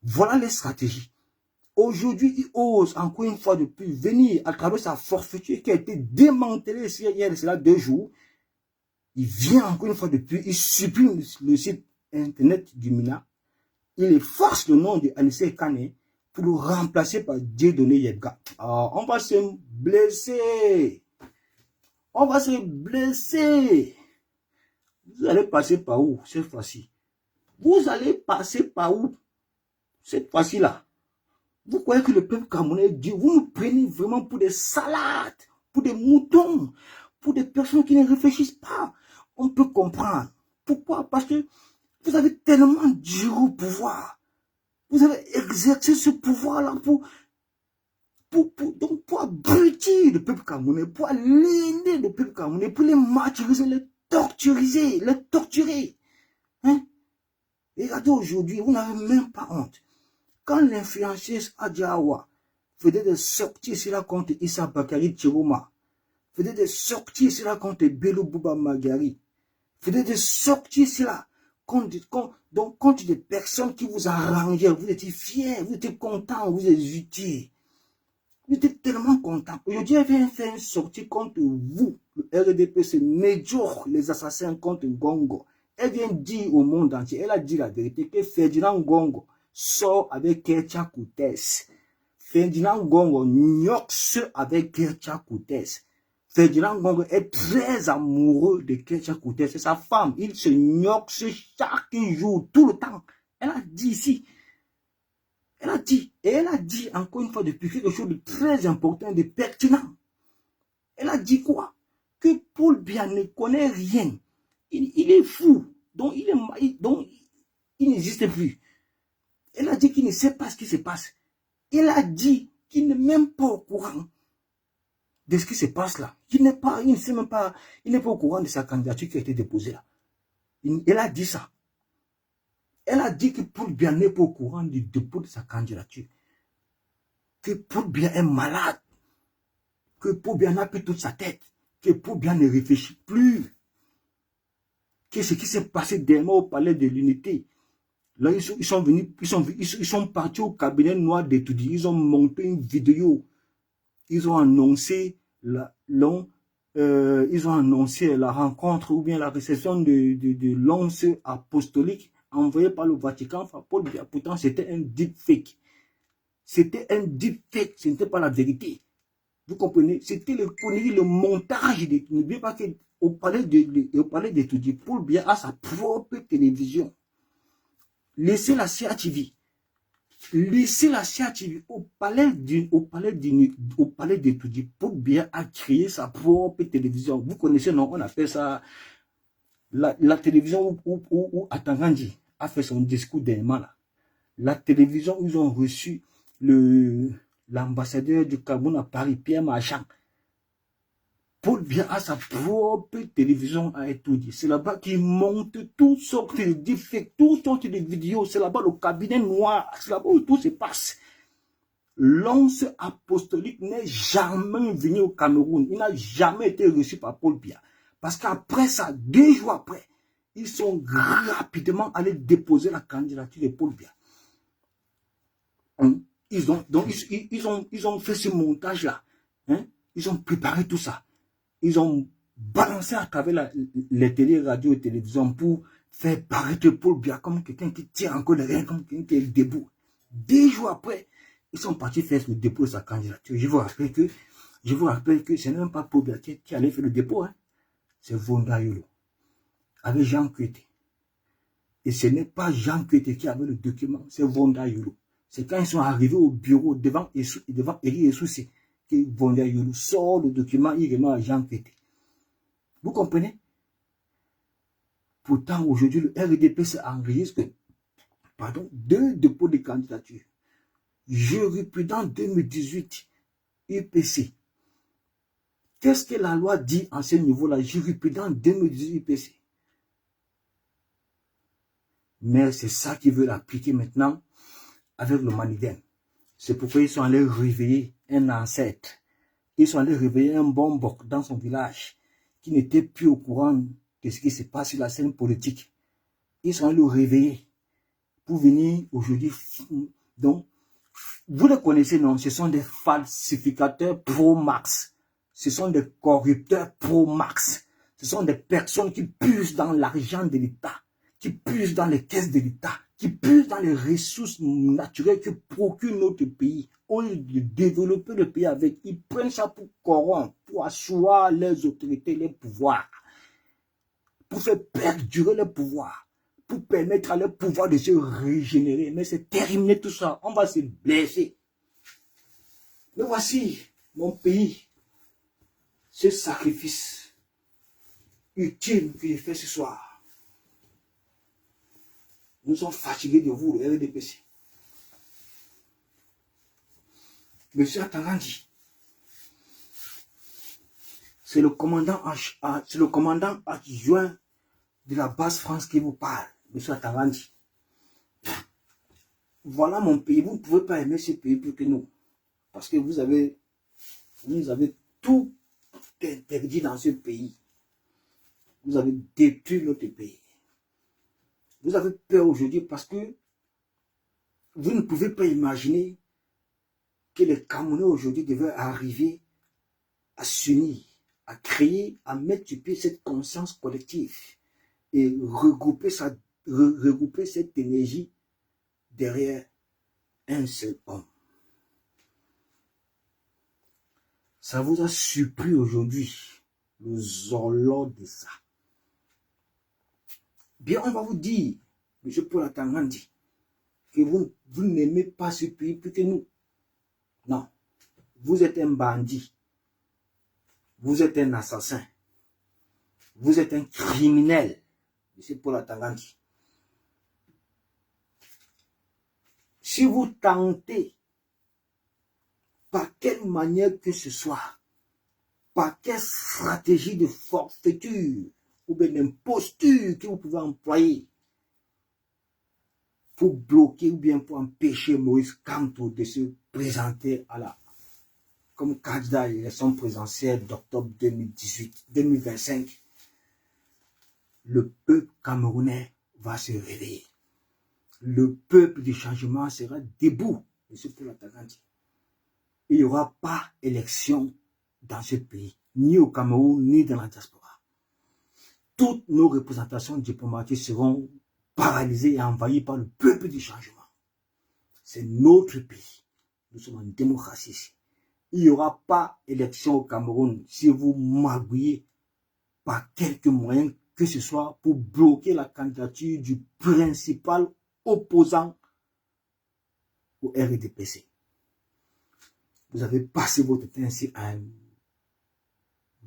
A: Voilà les stratégies. Aujourd'hui, il ose encore une fois de plus venir à travers sa forfaiture qui a été démantelée hier, c'est là 2 jours. Il vient encore une fois de plus, il supprime le site internet du MINA. Il efface le nom de Anissé Kane pour le remplacer par Dieudonné Yebga. On va se blesser. On va se blesser. Vous allez passer par où cette fois-ci? Vous allez passer par où cette fois-ci-là? Vous croyez que le peuple camerounais dit, vous nous prenez vraiment pour des salades, pour des moutons, pour des personnes qui ne réfléchissent pas. On peut comprendre. Pourquoi? Parce que vous avez tellement duré au pouvoir. Vous avez exercé ce pouvoir-là pour abrutir le peuple camerounais, pour aliéner le peuple camerounais, pour les martyriser, les torturer. Hein? Et regardez aujourd'hui, vous n'avez même pas honte. Quand l'influenceuse Adjawa faisait des sorties sur la compte Issa Bakari Tchiroma, faisait des sorties sur la compte Bello Bouba Magari, faisait des sorties sur la compte des personnes qui vous arrangeaient, vous étiez fiers, vous étiez contents, vous hésitiez. Vous étiez tellement contents. Aujourd'hui, elle vient faire une sortie contre vous, le RDP, c'est médiocre, les assassins contre Gongo. Elle vient dire au monde entier, elle a dit la vérité, que Ferdinand Gongo sort avec Ketia Koutes. Ferdinand Gongo nyoxe avec Ketia Koutes. Ferdinand Gongo est très amoureux de Ketia Koutes. C'est sa femme. Il se nyoxe chaque jour, tout le temps. Elle a dit ici. Elle a dit, et elle a dit encore une fois depuis quelque chose de très important, de pertinent. Elle a dit quoi? Que Paul Biya ne connaît rien. Il est fou. Donc il n'existe plus. Elle a dit qu'il ne sait pas ce qui se passe. Elle a dit qu'il n'est même pas au courant de ce qui se passe là. Il n'est pas au courant de sa candidature qui a été déposée là. Elle a dit ça. Elle a dit que Paul Biya n'est pas au courant du dépôt de sa candidature. Que Paul Biya est malade. Que Paul Biya n'a plus toute sa tête. Que Paul Biya ne réfléchit plus. Que ce qui s'est passé dernièrement au palais de l'unité. Là, ils sont partis au cabinet noir d'études. Ils ont monté une vidéo. Ils ont annoncé la rencontre ou bien la réception de l'once apostolique envoyé par le Vatican. Paul Biya, pourtant, c'était un deepfake. C'était un deepfake, ce n'était pas la vérité. Vous comprenez? C'était le montage. N'oubliez pas qu'au palais d'études, Paul Biya a sa propre télévision. Laissez la CATV. Laissez la CATV au palais d'études. Paul Biya a créé sa propre télévision. Vous connaissez, non? On appelle ça la télévision où Atangandi a fait son discours dernièrement là. La télévision où ils ont reçu l'ambassadeur du Cameroun à Paris, Pierre Marchand. Paul Biya a sa propre télévision à étudier. C'est là-bas qu'il monte toutes sortes de défects, toutes sortes de vidéos. C'est là-bas le cabinet noir. C'est là-bas où tout se passe. L'once apostolique n'est jamais venu au Cameroun. Il n'a jamais été reçu par Paul Biya. Parce qu'après ça, 2 jours après, ils sont rapidement allés déposer la candidature de Paul Biya. Ils ont fait ce montage-là. Hein? Ils ont préparé tout ça. Ils ont balancé à travers les télé, radio et télévision pour faire paraître Paul Biya comme quelqu'un qui tient encore les reins, comme quelqu'un qui est debout. 2 jours après, ils sont partis faire le dépôt de sa candidature. Je vous rappelle que ce n'est même pas Paul Biya qui allait faire le dépôt. Hein. C'est Vonda Yolo avec Jean Kuete. Et ce n'est pas Jean Kuete qui avait le document, c'est Vonda Yolo. C'est quand ils sont arrivés au bureau devant Eri Essoussi que Vonda Yolo sort le document, il remet à Jean Kuete. Vous comprenez? Pourtant, aujourd'hui, le RDPC enregistre 2 dépôts de candidature. Jurisprudence 2018, UPC. Qu'est-ce que la loi dit à ce niveau-là? Jurisprudence 2018, UPC. Mais c'est ça qu'ils veulent appliquer maintenant avec le Maniden. C'est pourquoi ils sont allés réveiller un ancêtre. Ils sont allés réveiller un bon boc dans son village qui n'était plus au courant de ce qui se passe sur la scène politique. Ils sont allés le réveiller pour venir aujourd'hui. Donc, vous les connaissez, non? Ce sont des falsificateurs pro-Max. Ce sont des corrupteurs pro-Max. Ce sont des personnes qui puissent dans l'argent de l'État, qui puissent dans les caisses de l'État, qui puissent dans les ressources naturelles que procure notre pays. Au lieu de développer le pays avec, ils prennent ça pour corrompre, pour asseoir les autorités, les pouvoirs, pour faire perdurer le pouvoir, pour permettre à leur pouvoir de se régénérer. Mais c'est terminé tout ça, on va se blesser. Mais voici mon pays, ce sacrifice utile que j'ai fait ce soir. Nous sommes fatigués de vous, le RDPC. Monsieur Atangandi, c'est le commandant adjoint de la base France qui vous parle, monsieur Atangandi. Voilà mon pays. Vous ne pouvez pas aimer ce pays plus que nous. Parce que vous avez tout interdit dans ce pays. Vous avez détruit notre pays. Vous avez peur aujourd'hui parce que vous ne pouvez pas imaginer que les Camerounais aujourd'hui devaient arriver à s'unir, à créer, à mettre sur pied cette conscience collective et regrouper cette énergie derrière un seul homme. Ça vous a surpris aujourd'hui, le horloge de ça. Bien, on va vous dire, M. Paul Atangandi, que vous n'aimez pas ce pays plus que nous. Non. Vous êtes un bandit. Vous êtes un assassin. Vous êtes un criminel. M. Paul Atangandi. Si vous tentez, par quelle manière que ce soit, par quelle stratégie de forfaiture ou bien d'imposture que vous pouvez employer pour bloquer ou bien pour empêcher Moïse Kamto de se présenter comme candidat à l'élection présidentielle d'octobre 2025, le peuple camerounais va se réveiller. Le peuple du changement sera debout. M. Paul Atangandi. Il n'y aura pas élection dans ce pays, ni au Cameroun, ni dans la diaspora. Toutes nos représentations diplomatiques seront paralysées et envahies par le peuple du changement. C'est notre pays. Nous sommes en démocratie ici. Il n'y aura pas élection au Cameroun si vous magouillez par quelques moyens que ce soit pour bloquer la candidature du principal opposant au RDPC. Vous avez passé votre temps ici à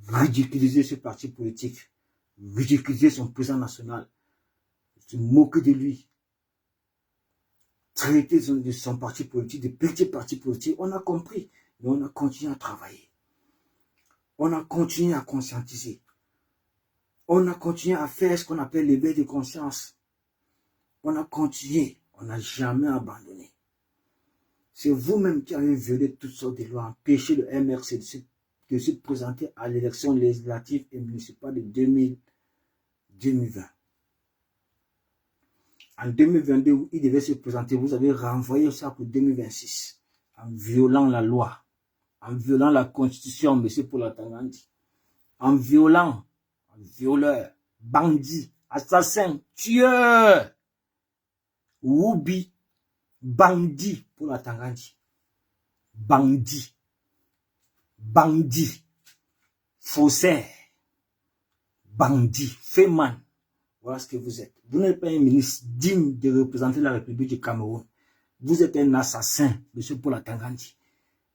A: ridiculiser ce parti politique, ridiculiser son président national, se moquer de lui, traiter de son parti politique, de petit parti politique. On a compris, mais on a continué à travailler. On a continué à conscientiser. On a continué à faire ce qu'on appelle l'éveil de conscience. On a continué, on n'a jamais abandonné. C'est vous-même qui avez violé toutes sortes de lois, empêché le MRC de se présenter à l'élection législative et municipale de 2020. En 2022, où il devait se présenter, vous avez renvoyé ça pour 2026, en violant la loi, en violant la constitution, M. Paul Atangandi, en violant, violeur, bandit, assassin, tueur, Woubi, bandit pour la Tangandi. Bandit. Bandit. Faussaire. Bandit. Féman. Voilà ce que vous êtes. Vous n'êtes pas un ministre digne de représenter la République du Cameroun. Vous êtes un assassin, M. Paul Atangandi.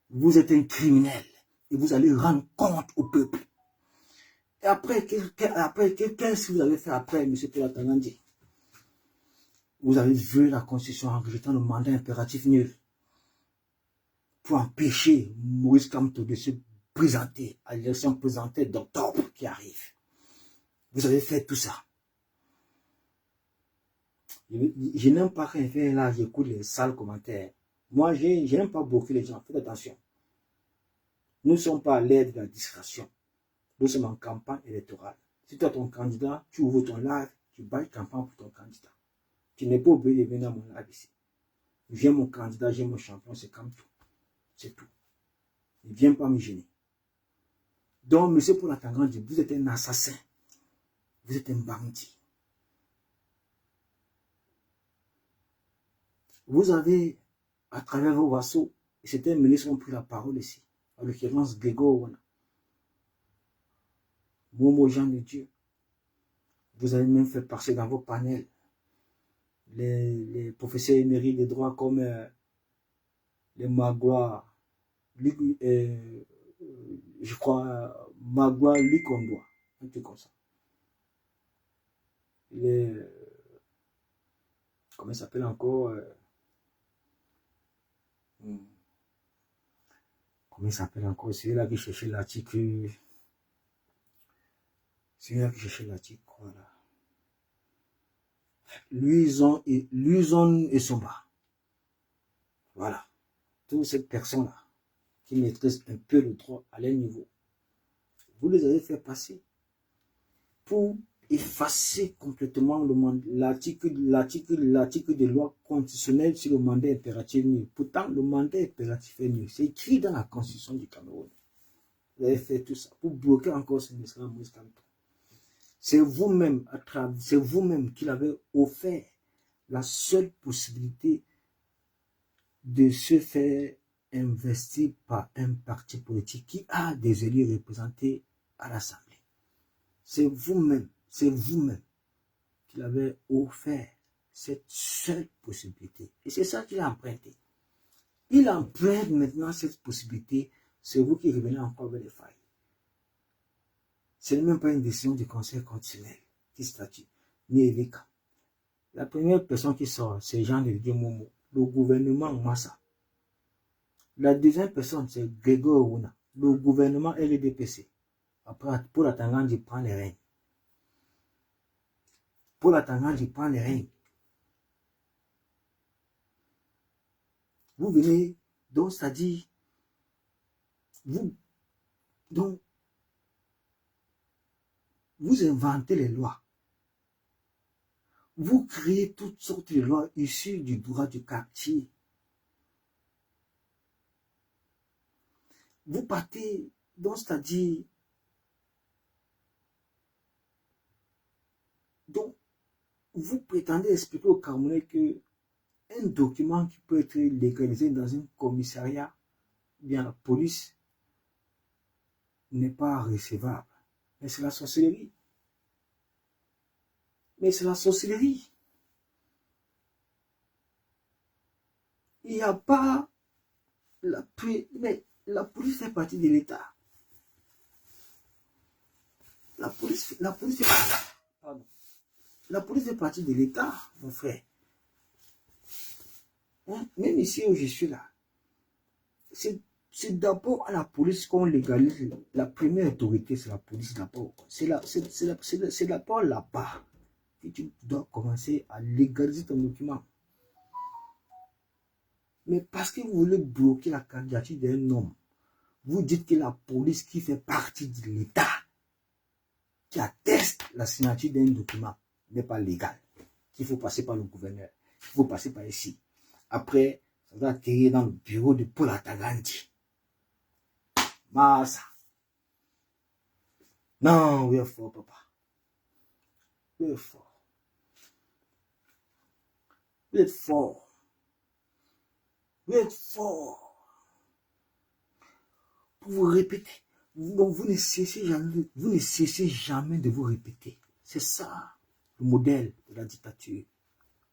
A: Vous êtes un criminel. Et vous allez rendre compte au peuple. Et après, qu'est-ce que vous avez fait après, M. Paul Atangandi? Vous avez violé la Constitution en rejetant le mandat impératif nul pour empêcher Moïse Kamto de se présenter à l'élection présidentielle d'octobre qui arrive. Vous avez fait tout ça. Je n'aime pas quand là, j'écoute les sales commentaires. Moi, je n'aime pas beaucoup les gens. Faites attention. Nous ne sommes pas à l'aide de la discrétion. Nous sommes en campagne électorale. Si tu as ton candidat, tu ouvres ton live, tu bats campagne pour ton candidat. Tu n'es pas obligé de venir à mon live ici. J'ai mon candidat, j'ai mon champion, c'est comme tout. C'est tout. Ne viens pas me gêner. Donc, M. Paul Atangandi, vous êtes un assassin. Vous êtes un bandit. Vous avez, à travers vos vassaux, et certains ministres ont pris la parole ici, en l'occurrence Grégoire Wana, Momo Jean de Dieu. Vous avez même fait passer dans vos panels les professeurs émérites de droit comme les Magloire, je crois, Magloire Likondoa, un truc comme ça. Comment il s'appelle encore comment il s'appelle encore? C'est là qui cherchait l'article. C'est là qui cherchait l'article, voilà. Luison et Somba. Voilà. Toutes ces personnes-là qui maîtrisent un peu le droit à leur niveau. Vous les avez fait passer pour effacer complètement l'article de loi constitutionnelle sur le mandat impératif nul. Pourtant, le mandat impératif est nul. C'est écrit dans la constitution du Cameroun. Vous avez fait tout ça pour bloquer encore ce ministre Moïse Kamto. C'est vous-même qui l'avez offert la seule possibilité de se faire investi par un parti politique qui a des élus représentés à l'Assemblée. C'est vous-même qui l'avez offert cette seule possibilité. Et c'est ça qu'il a emprunté. Il emprunte maintenant cette possibilité. C'est vous qui revenez encore vers les failles. Ce n'est même pas une décision du Conseil constitutionnel qui statue, ni Evika. La première personne qui sort, c'est Jean-Didier Momo, le gouvernement Massa. La deuxième personne, c'est Grégoire Ouna, le gouvernement LDPC. Après, pour la Tangandi prend les règnes. Pour la Tangandi prend les règnes. Vous venez, donc, c'est-à-dire, vous inventez les lois. Vous créez toutes sortes de lois issues du droit du quartier. Vous partez, donc, c'est-à-dire, donc, vous prétendez expliquer aux Camerounais que un document qui peut être légalisé dans un commissariat, bien la police, n'est pas recevable. Mais c'est la sorcellerie. Mais c'est la sorcellerie. Il n'y a pas mais la police fait partie de l'État. La police fait partie de l'État, mon frère. Hein? Même ici où je suis là, c'est d'abord à la police qu'on légalise. La première autorité, c'est la police d'abord. C'est d'abord là-bas que tu dois commencer à légaliser ton document. Mais parce que vous voulez bloquer la candidature d'un homme, vous dites que la police qui fait partie de l'État, qui atteste la signature d'un document, n'est pas légal. Il faut passer par le gouverneur. Il faut passer par ici. Après, ça doit atterrir dans le bureau de Paul Atagandi. Massa. Non, vous êtes fort, papa. Vous êtes fort. Vous êtes fort. Vous êtes fort. Pour vous répéter. Donc vous ne cessez jamais de vous répéter. C'est ça, le modèle de la dictature.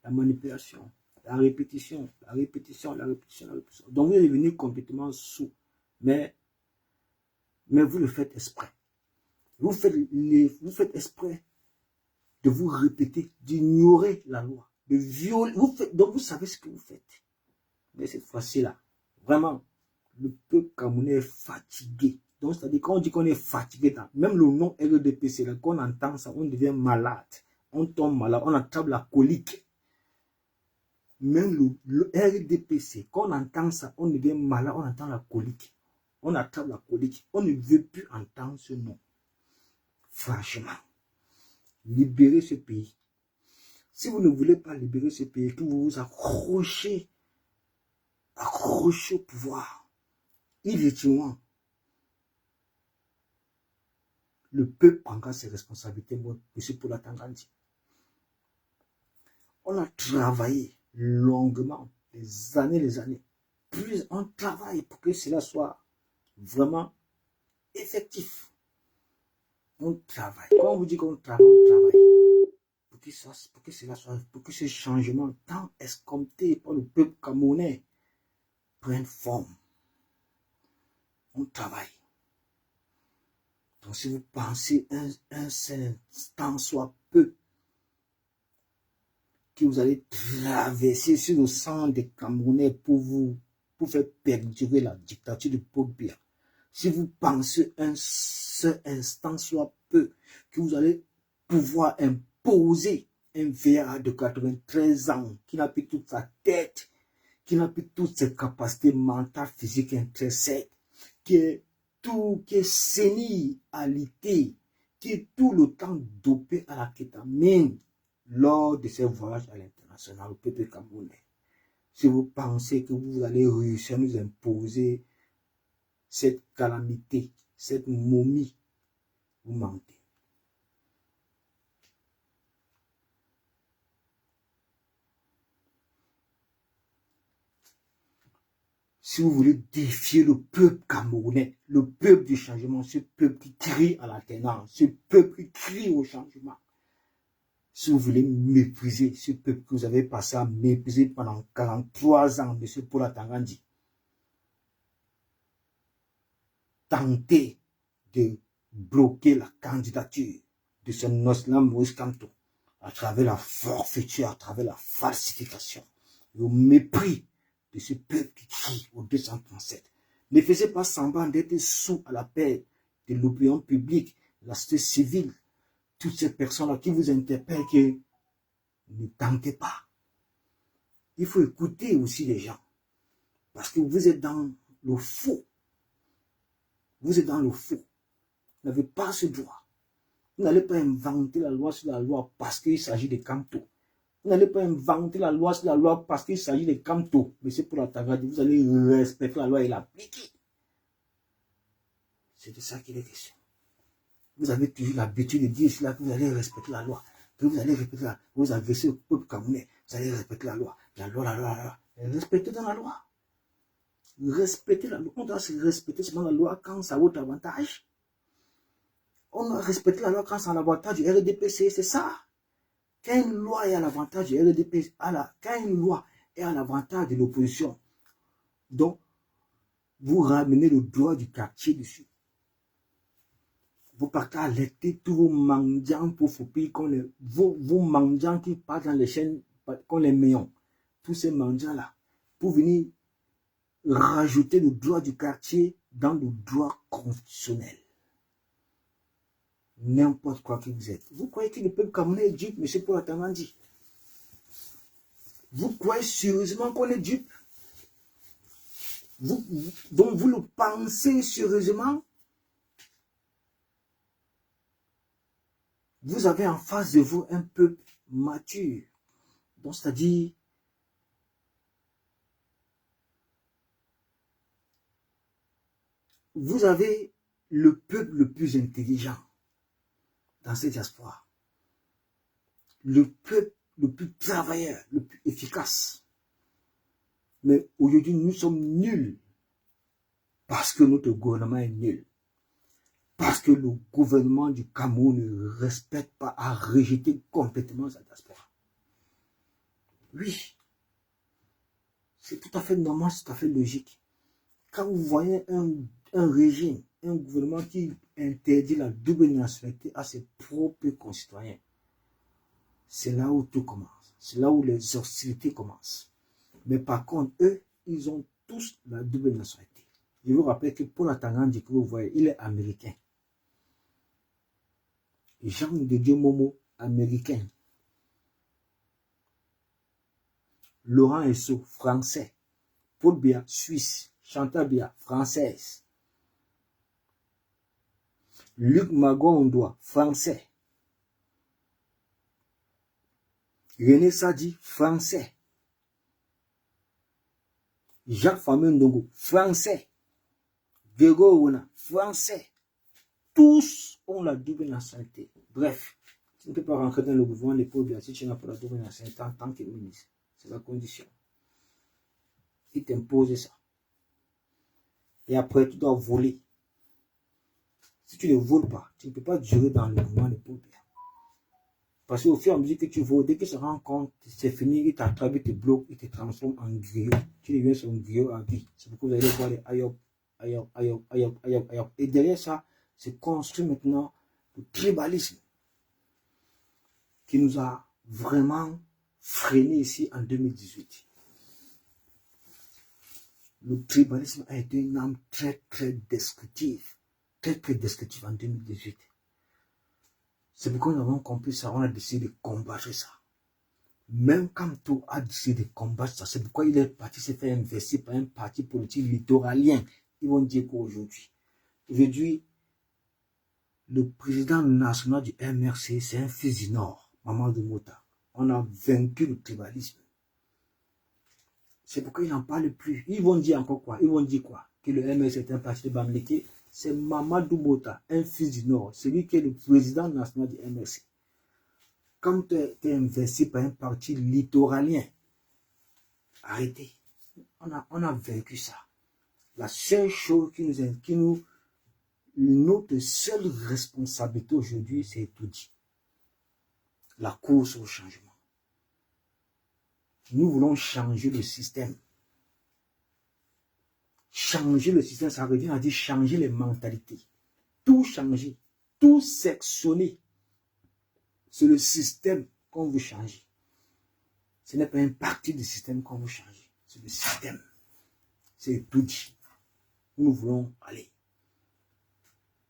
A: La manipulation, la répétition, la répétition, la répétition, la répétition. Donc vous devenez complètement sourd. Mais vous le faites exprès. Vous faites exprès de vous répéter, d'ignorer la loi, de violer. Donc vous savez ce que vous faites. Mais cette fois-ci-là, vraiment, le peuple camerounais est fatigué. Donc, c'est-à-dire, quand on dit qu'on est fatigué, même le nom RDPC, là, quand on entend ça, on devient malade. On tombe malade, on attrape la colique. Même le RDPC, quand on entend ça, on devient malade, on entend la colique. On attrape la colique. On ne veut plus entendre ce nom. Franchement, libérez ce pays. Si vous ne voulez pas libérer ce pays, que vous vous accrochez au pouvoir, illégitimement, le peuple prendra ses responsabilités, monsieur Paul Tangandi. On a travaillé longuement, des années. Puis on travaille pour que cela soit vraiment effectif. On travaille. Quand on vous dit qu'on travaille, on travaille. Pour que ce changement tant escompté par le peuple camerounais prenne forme. On travaille. Donc si vous pensez un seul instant soit peu, que vous allez traverser sur le sang des Camerounais pour faire perdurer la dictature de Paul Biya. Si vous pensez un seul instant soit peu, que vous allez pouvoir imposer un vieillard de 93 ans qui n'a plus toute sa tête, qui n'a plus toutes ses capacités mentales, physiques, intrinsèques, qui est sénile à l'ité, qui est tout le temps dopé à la kétamine lors de ses voyages à l'international au peuple camerounais. Si vous pensez que vous allez réussir à nous imposer cette calamité, cette momie, vous mentez. si vous voulez défier le peuple camerounais, le peuple du changement, ce peuple qui crie à l'alternance, ce peuple qui crie au changement, si vous voulez mépriser ce peuple que vous avez passé à mépriser pendant 43 ans, M. Paul Tangandi, tentez de bloquer la candidature de ce Noslam Moïse Kamto à travers la forfaiture, à travers la falsification, le mépris de ce peuple qui crie au 237. Ne faisez pas semblant d'être sous à la paix de l'opinion publique, la société civile, toutes ces personnes-là qui vous interpellent, que ne tentez pas. Il faut écouter aussi les gens, parce que vous êtes dans le faux. Vous êtes dans le faux. Vous n'avez pas ce droit. Vous n'allez pas inventer la loi sur la loi parce qu'il s'agit de Kamto. Vous n'allez pas inventer la loi sur la loi parce qu'il s'agit de Kamto. Mais c'est pour la Tagadi. Vous allez respecter la loi et l'appliquer. C'est de ça qu'il est question. Vous avez toujours l'habitude de dire cela, que vous allez respecter la loi. Que vous allez respecter la loi. Vous agressez le peuple camerounais. Vous allez respecter la loi. La loi, la loi, la loi. Respectez dans la loi. Respectez la loi. On doit se respecter seulement la loi quand ça a votre avantage. On doit respecter la loi quand c'est à l'avantage du RDPC, c'est ça. Quand une loi est à l'avantage du RDPC, quand une loi est à l'avantage de l'opposition, donc vous ramenez le droit du quartier dessus. Vous partez alerter tous vos mendiants pour pays, vos mendiants qui partent dans les chaînes, qu'on les meillons, tous ces mendiants-là, pour venir rajouter le droit du quartier dans le droit constitutionnel. N'importe quoi que vous êtes. Vous croyez que le peuple camerounais est dupe, M. Paul Tangandi? Vous croyez sérieusement qu'on est dupe? Donc vous le pensez sérieusement? Vous avez en face de vous un peuple mature. Donc c'est-à-dire, vous avez le peuple le plus intelligent dans cette diaspora. Le peuple le plus travailleur, le plus efficace. Mais aujourd'hui, nous sommes nuls. Parce que notre gouvernement est nul. Parce que le gouvernement du Cameroun ne respecte pas, a rejeté complètement sa diaspora. Oui. C'est tout à fait normal, c'est tout à fait logique. Quand vous voyez un régime, un gouvernement qui interdit la double nationalité à ses propres concitoyens, c'est là où tout commence. C'est là où les hostilités commencent. Mais par contre, eux, ils ont tous la double nationalité. Je vous rappelle que Paul Tangandi, que vous voyez, il est américain. Jean de Dieu Momo, américain. Laurent Esso, français. Paul Biya, suisse. Chantal Biya, française. Luc Magondois, français. René Sadi, français. Jacques Famendongo, français. Grégoire Ouna, français. Tous ont la double nationalité. Bref, tu ne peux pas rentrer dans le gouvernement de Paul Biya si tu n'as pas la double nationalité en tant que ministre. C'est la condition. Il t'impose ça. Et après, tu dois voler. Si tu ne voles pas, tu ne peux pas durer dans le gouvernement de Paul Biya. Parce qu'au fur et à mesure que tu voles, dès qu'il se rend compte, c'est fini, il t'attrape, il te bloque, il te transforme en griot. Tu deviens son griot à vie. C'est pourquoi vous allez voir les ayop. Et derrière ça, c'est construit maintenant le tribalisme qui nous a vraiment freiné ici en 2018. Le tribalisme a été une arme très destructive. Très destructive en 2018. C'est pourquoi nous avons compris ça, on a décidé de combattre ça. Même Kamto a décidé de combattre ça. C'est pourquoi il est parti se faire investir par un parti politique littoralien. Ils vont dire qu'aujourd'hui, le président national du MRC, c'est un fils du Nord, Mamadou Mota. On a vaincu le tribalisme. C'est pourquoi ils n'en parlent plus. Ils vont dire encore quoi? Ils vont dire quoi? Que le MRC est un parti de Bamleke. C'est Mamadou Mota, un fils du Nord, celui qui est le président national du MRC. Quand tu es investi par un parti littoralien, arrêtez. On a vaincu ça. La seule chose notre seule responsabilité aujourd'hui, c'est tout dit. La course au changement. Nous voulons changer le système. Changer le système, ça revient à dire changer les mentalités. Tout changer, tout sectionner. C'est le système qu'on veut changer. Ce n'est pas une partie du système qu'on veut changer. C'est le système. C'est tout dit. Nous voulons aller.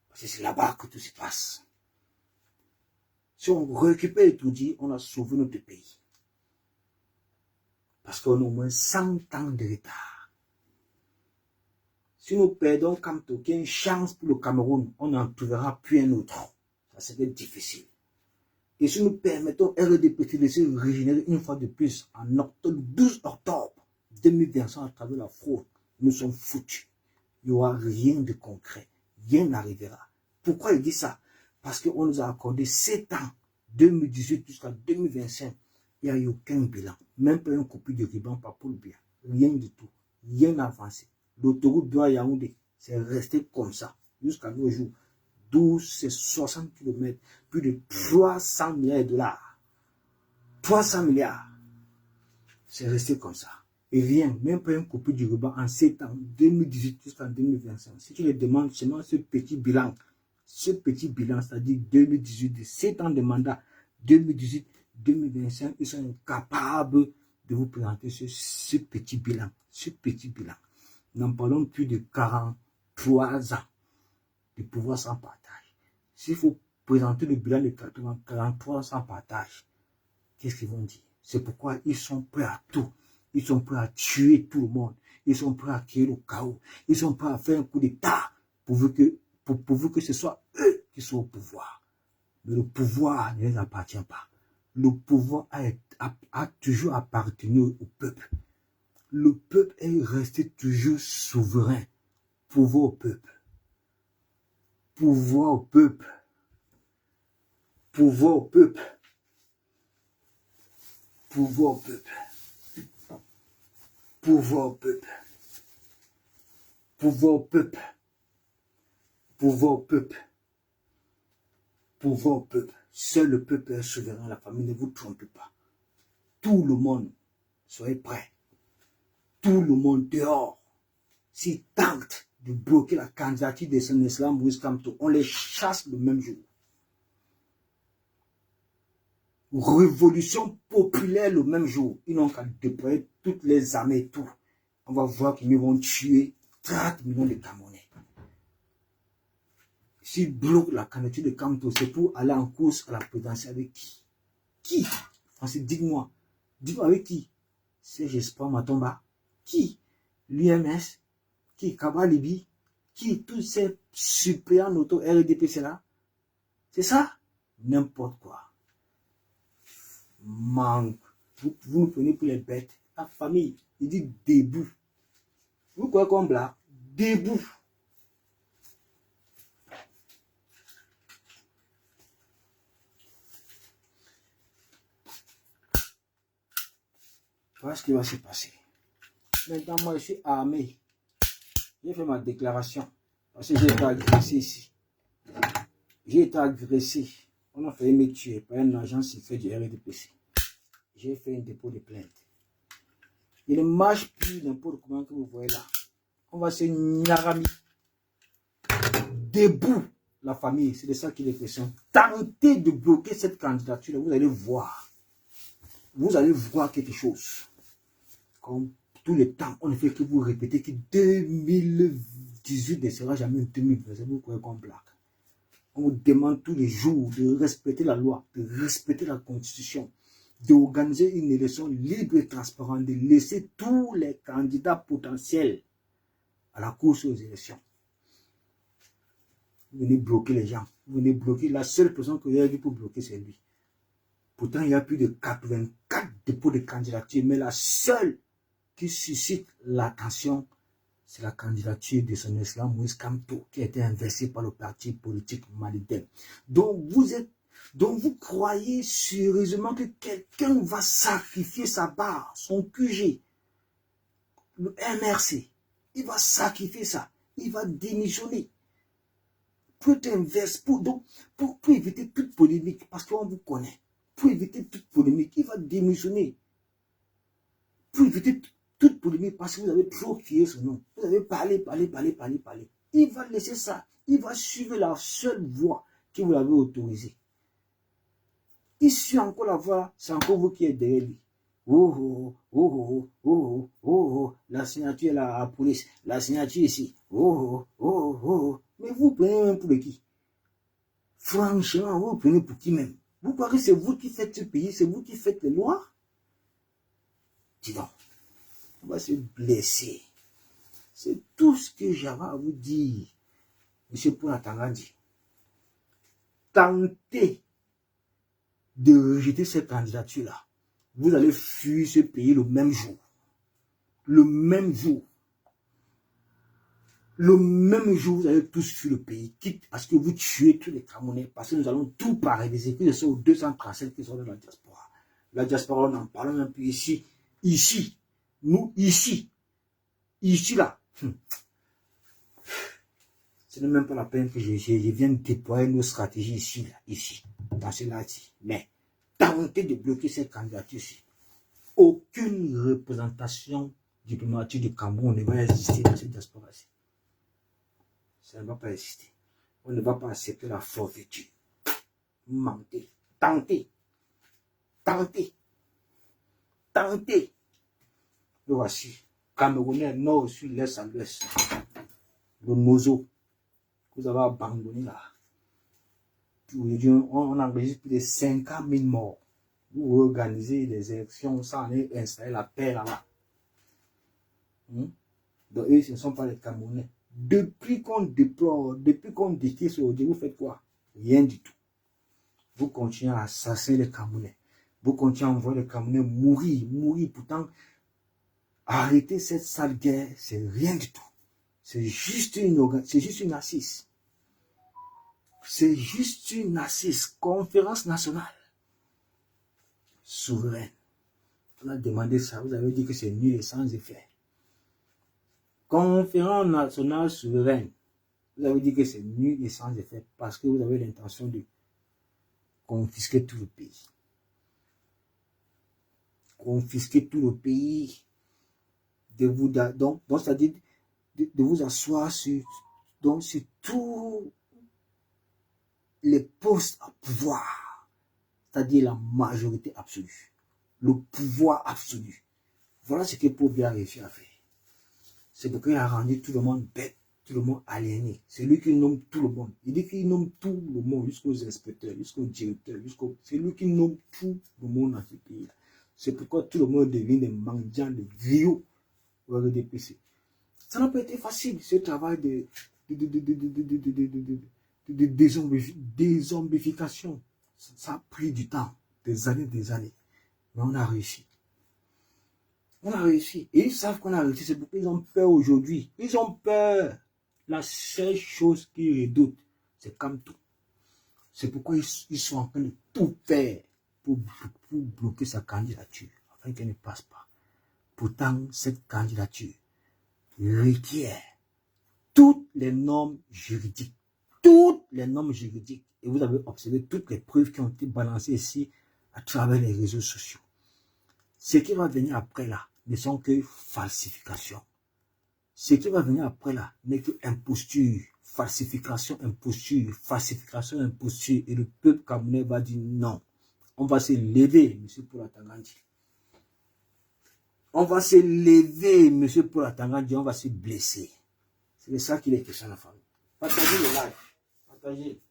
A: Parce que c'est là-bas que tout se passe. Si on récupère tout dit, on a sauvé notre pays. Parce qu'on a au moins 100 ans de retard. Si nous perdons Kamto, qu'il y a une chance pour le Cameroun, on n'en trouvera plus un autre. Ça serait difficile. Et si nous permettons RDPC de se régénérer une fois de plus en octobre, 12 octobre 2025 à travers la fraude, nous sommes foutus. Il n'y aura rien de concret. Rien n'arrivera. Pourquoi il dit ça? Parce qu'on nous a accordé 7 ans, 2018 jusqu'à 2025. Il n'y a eu aucun bilan. Même pas une copie de ruban par Paul Biya. Rien du tout. Rien n'a avancé. L'autoroute Douala-Yaoundé, c'est resté comme ça jusqu'à nos jours. 12, c'est 60 km, plus de 300 milliards de dollars. 300 milliards. C'est resté comme ça. Et rien, même pas une copie du ruban en 7 ans, 2018 jusqu'en 2025. Si tu les demandes seulement ce petit bilan, c'est-à-dire 2018, de 7 ans de mandat, 2018, 2025, ils sont incapables de vous présenter ce petit bilan. Ce petit bilan. N'en parlons plus de 43 ans de pouvoir sans partage. S'il faut présenter le bilan de 43 sans partage, qu'est-ce qu'ils vont dire? C'est pourquoi ils sont prêts à tout. Ils sont prêts à tuer tout le monde. Ils sont prêts à créer le chaos. Ils sont prêts à faire un coup d'État pourvu que ce soit eux qui sont au pouvoir. Mais le pouvoir ne les appartient pas. Le pouvoir a toujours appartenu au peuple. Le peuple est resté toujours souverain. Pouvoir au peuple. Pouvoir au peuple. Pouvoir au peuple. Pouvoir au peuple. Pouvoir au peuple. Pouvoir au peuple. Pouvoir au peuple. Pouvoir au peuple. Seul le peuple est souverain. La famille, ne vous trompez pas. Tout le monde, soyez prêts. Tout le monde dehors. S'ils tentent de bloquer la candidature de son islam Moïse Kamto, on les chasse le même jour. Révolution populaire le même jour. Ils n'ont qu'à déployer toutes les armées et tout. On va voir qu'ils vont tuer 30 millions de Camerounais. S'ils bloquent la candidature de Kamto, c'est pour aller en course à la présidentielle avec qui? Qui? Enfin, dites-moi. Dites-moi avec qui? C'est Jesper Matomba. Qui? L'UMS. Qui? Kaba Libi. Qui? Tous ces suppléants auto RDPC là. C'est ça? N'importe quoi. Manque. Vous nous prenez pour les bêtes. La famille, il dit debout. Vous croyez qu'on blague? Debout. Voilà ce qui va se passer. Maintenant, moi, je suis armé. J'ai fait ma déclaration. Parce que j'ai été agressé ici. J'ai été agressé. On a failli me tuer par un agent secret du RDPC. J'ai fait un dépôt de plainte. Il ne marche plus n'importe comment que vous voyez là. On va se nyarami. Debout, la famille. C'est de ça qu'il est question. Tentez de bloquer cette candidature. Vous allez voir. Vous allez voir quelque chose. Comme tout le temps, on ne fait que vous répéter que 2018 ne sera jamais 2020. Vous croyez qu'on blague. On vous demande tous les jours de respecter la loi, de respecter la constitution, d'organiser une élection libre et transparente, de laisser tous les candidats potentiels à la course aux élections. Vous venez bloquer les gens. Vous venez bloquer. La seule personne que vous avez vu pour bloquer, c'est lui. Pourtant, il y a plus de 84 dépôts de candidature, mais la seule qui suscite l'attention, c'est la candidature de son islam Moïse Kamto, qui a été inversée par le parti politique maliden. Donc vous croyez sérieusement que quelqu'un va sacrifier sa barre, son QG, le MRC, Il va sacrifier ça. Il va démissionner. Pour être inverse, pour éviter toute polémique, parce qu'on vous connaît. Pour éviter toute polémique, il va démissionner. Pour éviter toute polémique, parce que vous avez trop crié son nom. Vous avez parlé. Il va laisser ça. Il va suivre la seule voie que vous l'avez autorisée. Il suit encore la voie, c'est encore vous qui êtes derrière lui. La signature là, à la police, la signature ici. Mais vous prenez même pour qui? Franchement, vous prenez pour qui même? Vous croyez que c'est vous qui faites ce pays, c'est vous qui faites les lois? Dis donc, on va se blesser. C'est tout ce que j'avais à vous dire, M. Poulatangandi. Tentez de rejeter cette candidature-là. Vous allez fuir ce pays le même jour. Le même jour. Le même jour, vous allez tous fuir le pays, quitte à ce que vous tuez tous les Camerounais, parce que nous allons tout paralyser, que ce soit aux 237 qui sont dans la diaspora. La diaspora, on en parle même plus ici. Ici. Nous, ici. Ici, là. Ce n'est même pas la peine que je vienne déployer nos stratégies ici, là, ici, dans ce là-ci. Mais tentez de bloquer cette candidature-ci. Aucune représentation diplomatique du Cameroun ne va exister dans cette diaspora-ci. Ça ne va pas exister. On ne va pas accepter la forfaiture. Mentez. Tentez. Et voici. Camerounais, nord, sud, l'est, à l'ouest. Le Mozo. Vous avez abandonné là. Aujourd'hui, on enregistre plus de 50 000 morts. Vous organisez des élections sans aller installer la paix là-bas. Donc, eux, ce ne sont pas les Camerounais. Depuis qu'on déploie, depuis qu'on détruit ce OD, vous faites quoi? Rien du tout. Vous continuez à assassiner les Camerounais. Vous continuez à envoyer les Camerounais mourir. Pourtant, arrêter cette sale guerre, c'est rien du tout. C'est juste une assise. C'est juste une assise. Conférence nationale. Souveraine. On a demandé ça. Vous avez dit que c'est nul et sans effet. Conférence nationale souveraine. Vous avez dit que c'est nul et sans effet parce que vous avez l'intention de confisquer tout le pays. Confisquer tout le pays. Donc c'est-à-dire de vous asseoir sur tous les postes à pouvoir. C'est-à-dire la majorité absolue. Le pouvoir absolu. Voilà ce que Paul Biya a réussi à faire. C'est pourquoi il a rendu tout le monde bête, tout le monde aliéné. C'est lui qui nomme tout le monde. Il dit qu'il nomme tout le monde, jusqu'aux inspecteurs, jusqu'aux directeurs, c'est lui qui nomme tout le monde dans ce pays-là. C'est pourquoi tout le monde devient des mendiants, des griots au RDPC. Ça n'a pas été facile, ce travail de dézombification. Ça a pris du temps, des années. Mais on a réussi. On a réussi. Et ils savent qu'on a réussi. C'est pourquoi ils ont peur aujourd'hui. Ils ont peur. La seule chose qu'ils redoutent, c'est comme tout. C'est pourquoi ils sont en train de tout faire pour bloquer sa candidature, afin qu'elle ne passe pas. Pourtant, cette candidature requiert toutes les normes juridiques. Toutes les normes juridiques. Et vous avez observé toutes les preuves qui ont été balancées ici à travers les réseaux sociaux. Ce qui va venir après là ne sont que falsifications. Ce qui va venir après là n'est que imposture, falsification, imposture, falsification, imposture. Et le peuple camerounais va dire non. On va se lever, M. Poulatangandi. On va se lever, M. Poulatangandi, on va se blesser. C'est de ça qu'il est question, la famille. Partagez le live. Partagez.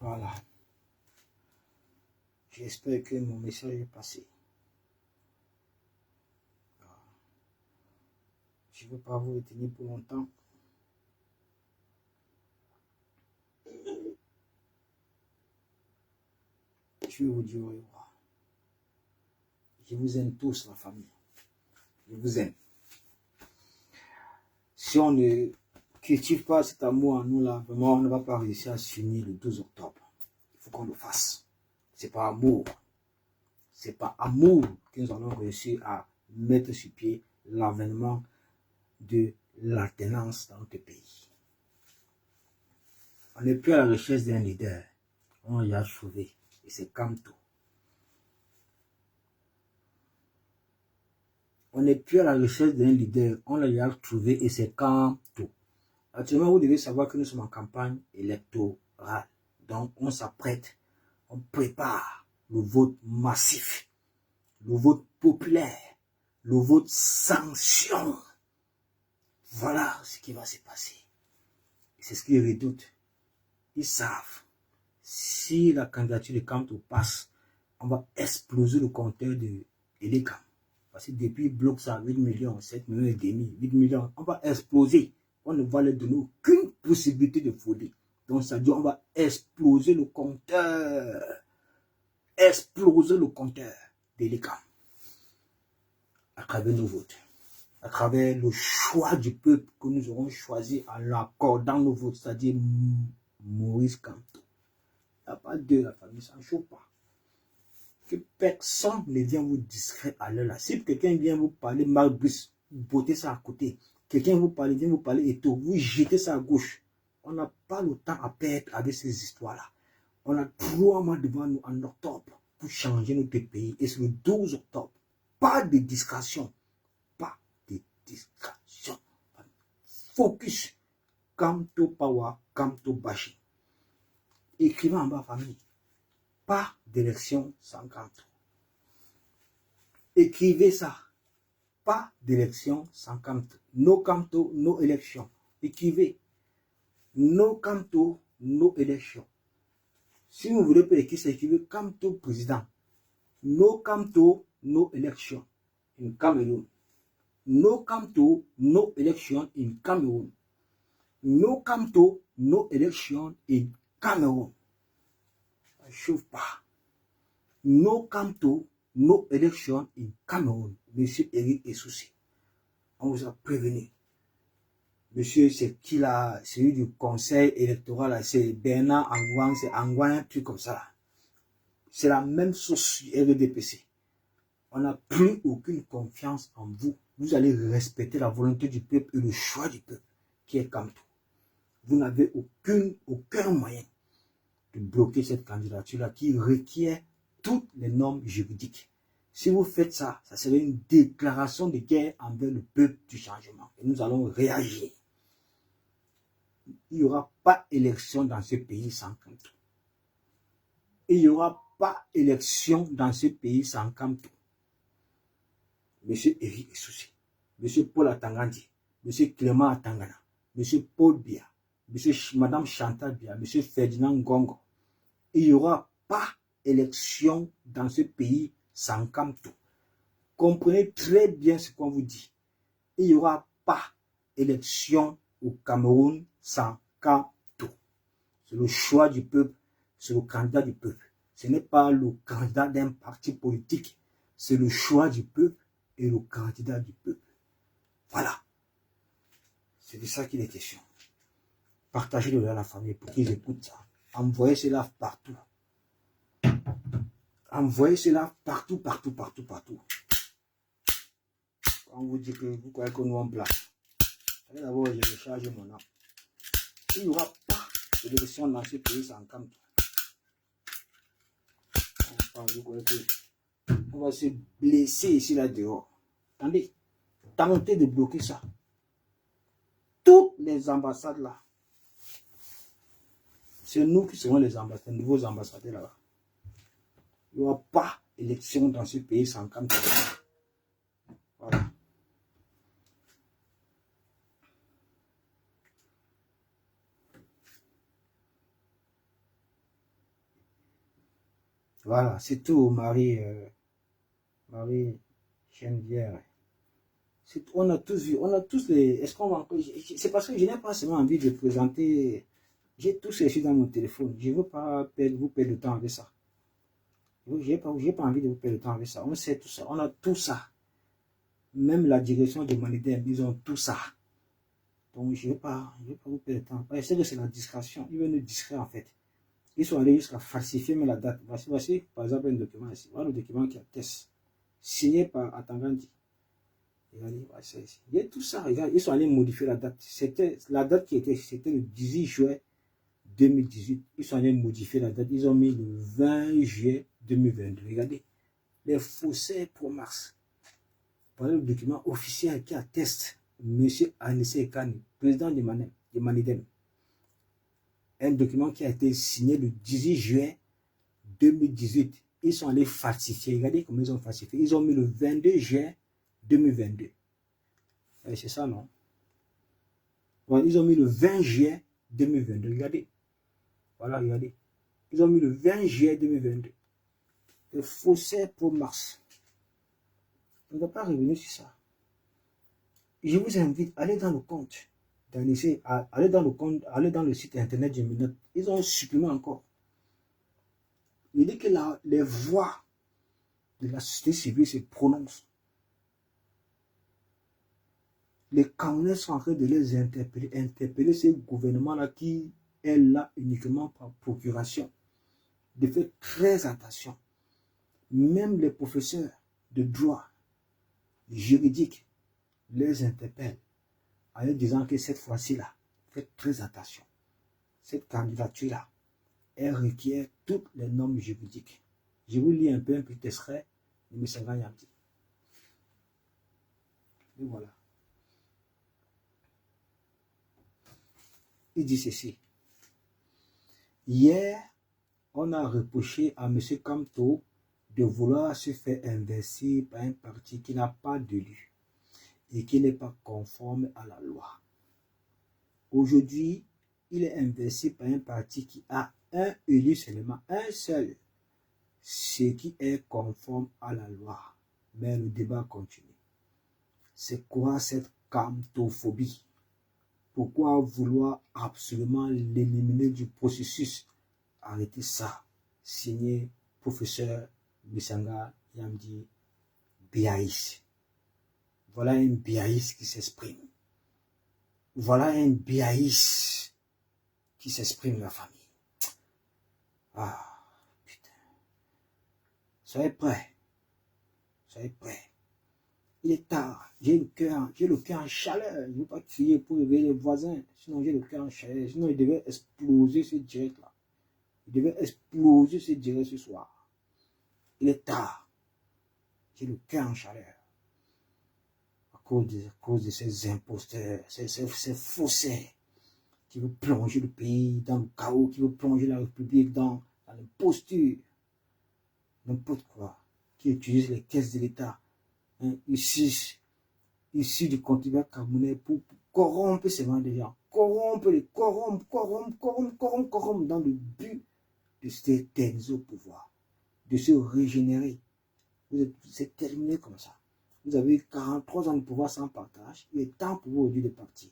A: Voilà. J'espère que mon message est passé. Je je ne veux pas vous retenir pour longtemps. Je vais vous dire au revoir. Je vous aime tous, la famille. Je vous aime. Si on ne cultive pas cet amour en nous là, vraiment, on ne va pas réussir à s'unir le 12 octobre. Il faut qu'on le fasse. C'est pas amour. C'est pas amour que nous allons réussir à mettre sur pied l'avènement de l'alternance dans notre pays. On n'est plus à la recherche d'un leader. On y a trouvé. Et c'est comme tout. On n'est plus à la recherche d'un leader. On l'a déjà trouvé et c'est comme tout. Actuellement, vous devez savoir que nous sommes en campagne électorale. Donc, on s'apprête, on prépare le vote massif, le vote populaire, le vote sanction. Voilà ce qui va se passer. C'est ce qu'ils redoutent. Ils savent. Si la candidature de Kamto passe, on va exploser le compteur de Elegam. Parce que depuis bloc ça 8 millions, 7 millions et demi, 8 millions, on va exploser. On ne va leur donner aucune possibilité de folie. Donc ça dit on va exploser le compteur. Exploser le compteur d'Elegam. À travers nos votes. À travers le choix du peuple que nous aurons choisi en l'accordant nos votes, c'est-à-dire Maurice Kamto. Il n'y a pas de la famille, ça ne chauffe pas. Que personne ne vient vous distraire à l'heure là. Si quelqu'un vient vous parler Marbrice, bottez ça à côté. Quelqu'un vient vous parler et tout, vous jetez ça à gauche. On n'a pas le temps à perdre avec ces histoires-là. On a 3 mois devant nous en octobre pour changer notre pays. Et c'est le 12 octobre. Pas de distraction. Pas de distraction. Focus. Kamto Power, Kamto Bashi. Écrivez en bas, famille. Pas d'élection sans Kamto. Écrivez ça. Pas d'élection sans Kamto. No Kamto, no élection. Écrivez. No Kamto, no élection. Si vous ne voulez pas écrire, c'est écrivez Kamto président. No Kamto, no élection. In Cameroon. No Kamto, no election in Cameroon. No Kamto, no election in Cameroon. Ça ne chauffe pas. No Kamto, no election in Cameroon. Monsieur Eric Essouci. On vous a prévenu. Monsieur, c'est qui là? Celui du conseil électoral, c'est Bernard Angouan, c'est Angouan, un truc comme ça. C'est la même chose sur RDPC. On n'a plus aucune confiance en vous. Vous allez respecter la volonté du peuple et le choix du peuple, qui est Kamto. Vous n'avez aucun moyen de bloquer cette candidature-là qui requiert toutes les normes juridiques. Si vous faites ça, ça serait une déclaration de guerre envers le peuple du changement. Et nous allons réagir. Il n'y aura pas élection dans ce pays sans Kamto. Il n'y aura pas élection dans ce pays sans Kamto. Monsieur Eric Essouci, Monsieur Paul Atangandi, Monsieur Clément Atangana, Monsieur Paul Biya, Madame Chantal Biya, Monsieur Ferdinand Ngongo. Il n'y aura pas élection dans ce pays sans Kamto. Comprenez très bien ce qu'on vous dit. Il n'y aura pas élection au Cameroun sans Kamto. C'est le choix du peuple, c'est le candidat du peuple. Ce n'est pas le candidat d'un parti politique, c'est le choix du peuple et le candidat du peuple. Voilà. C'est de ça qu'il est question. Partagez-le à la famille pour qu'ils écoutent ça. Envoyez cela partout. Envoyez cela partout. Quand on vous dit que vous croyez que nous on place, allez d'abord, je recharge mon âme. Il n'y aura pas d'élection dans ce pays sans Kamto. On va se blesser ici là dehors. Attendez, tentez de bloquer ça. Toutes les ambassades là, c'est nous qui serons les ambassadeurs, les nouveaux ambassadeurs là-bas. Il n'y aura pas d'élection dans ce pays sans Kamto. Voilà. Voilà, c'est tout, Marie Geneviève. On a tous vu, on a tous les... Est-ce qu'on va encore... C'est parce que je n'ai pas seulement envie de présenter... J'ai tout cherché dans mon téléphone. Je ne veux pas vous perdre le temps avec ça. Je n'ai pas envie de vous perdre le temps avec ça. On sait tout ça. On a tout ça. Même la direction de Manidem, ils ont tout ça. Donc, je ne vais pas vous perdre le temps. Je sais que c'est la discrétion. Ils veulent nous distraire, en fait. Ils sont allés jusqu'à falsifier même la date. Voici, par exemple, un document ici. Voilà le document qui atteste. Signé par Atangandi. Regardez, il y a tout ça. Regardez, ils sont allés modifier la date. C'était la date qui était, c'était le 18 juillet 2018. Ils sont allés modifier la date. Ils ont mis le 20 juillet 2022. Regardez, les faussaires pour mars. Voilà le document officiel qui atteste M. Anissé Kani, président de Manidem. Un document qui a été signé le 18 juillet 2018. Ils sont allés falsifier. Regardez comment ils ont falsifié. Ils ont mis le 22 juillet 2022. C'est ça, non? Voilà, ils ont mis le 20 juillet 2022. Regardez. Voilà, regardez. Ils ont mis le 20 juillet 2022. Le faussaire pour mars. On ne va pas revenir sur ça. Je vous invite à aller dans le compte. Allez dans le site internet du Minot. Ils ont supprimé encore. Il dit que les voix de la société civile se prononcent. Les Camerounais sont en train de les interpeller ce gouvernement-là qui est là uniquement par procuration. De faire très attention. Même les professeurs de droit juridique les interpellent en leur disant que cette fois-ci-là, faites très attention. Cette candidature-là, elle requiert toutes les normes juridiques. Je vous lis un petit extrait de M. Ganyamdi. Et voilà. Il dit ceci. Hier, on a reproché à M. Kamto de vouloir se faire investir par un parti qui n'a pas d'élu et qui n'est pas conforme à la loi. Aujourd'hui, il est investi par un parti qui a un élu seulement, un seul, ce qui est conforme à la loi. Mais le débat continue. C'est quoi cette kamtophobie? Pourquoi vouloir absolument l'éliminer du processus? Arrêtez ça. Signé professeur Bissanga Yamdi Biaïs. Voilà un Biaïs qui s'exprime. Voilà un Biaïs qui s'exprime, la famille. Ah, putain. Soyez prêts. Soyez prêts. Il est tard. J'ai le cœur en chaleur. Je ne veux pas crier pour réveiller les voisins. Sinon, j'ai le cœur en chaleur. Sinon, il devait exploser ce direct-là. Il devait exploser ce direct ce soir. Il est tard. J'ai le cœur en chaleur. À cause de ces imposteurs, ces faussaires qui veulent plonger le pays dans le chaos, qui veulent plonger la République dans l'imposture. N'importe quoi. Qui utilise les caisses de l'État. Ici du continent camerounais pour corrompre ces gens des gens. Corrompre dans le but de s'éterniser au pouvoir, de se régénérer. C'est terminé comme ça. Vous avez eu 43 ans de pouvoir sans partage. Il est temps pour vous aujourd'hui de partir.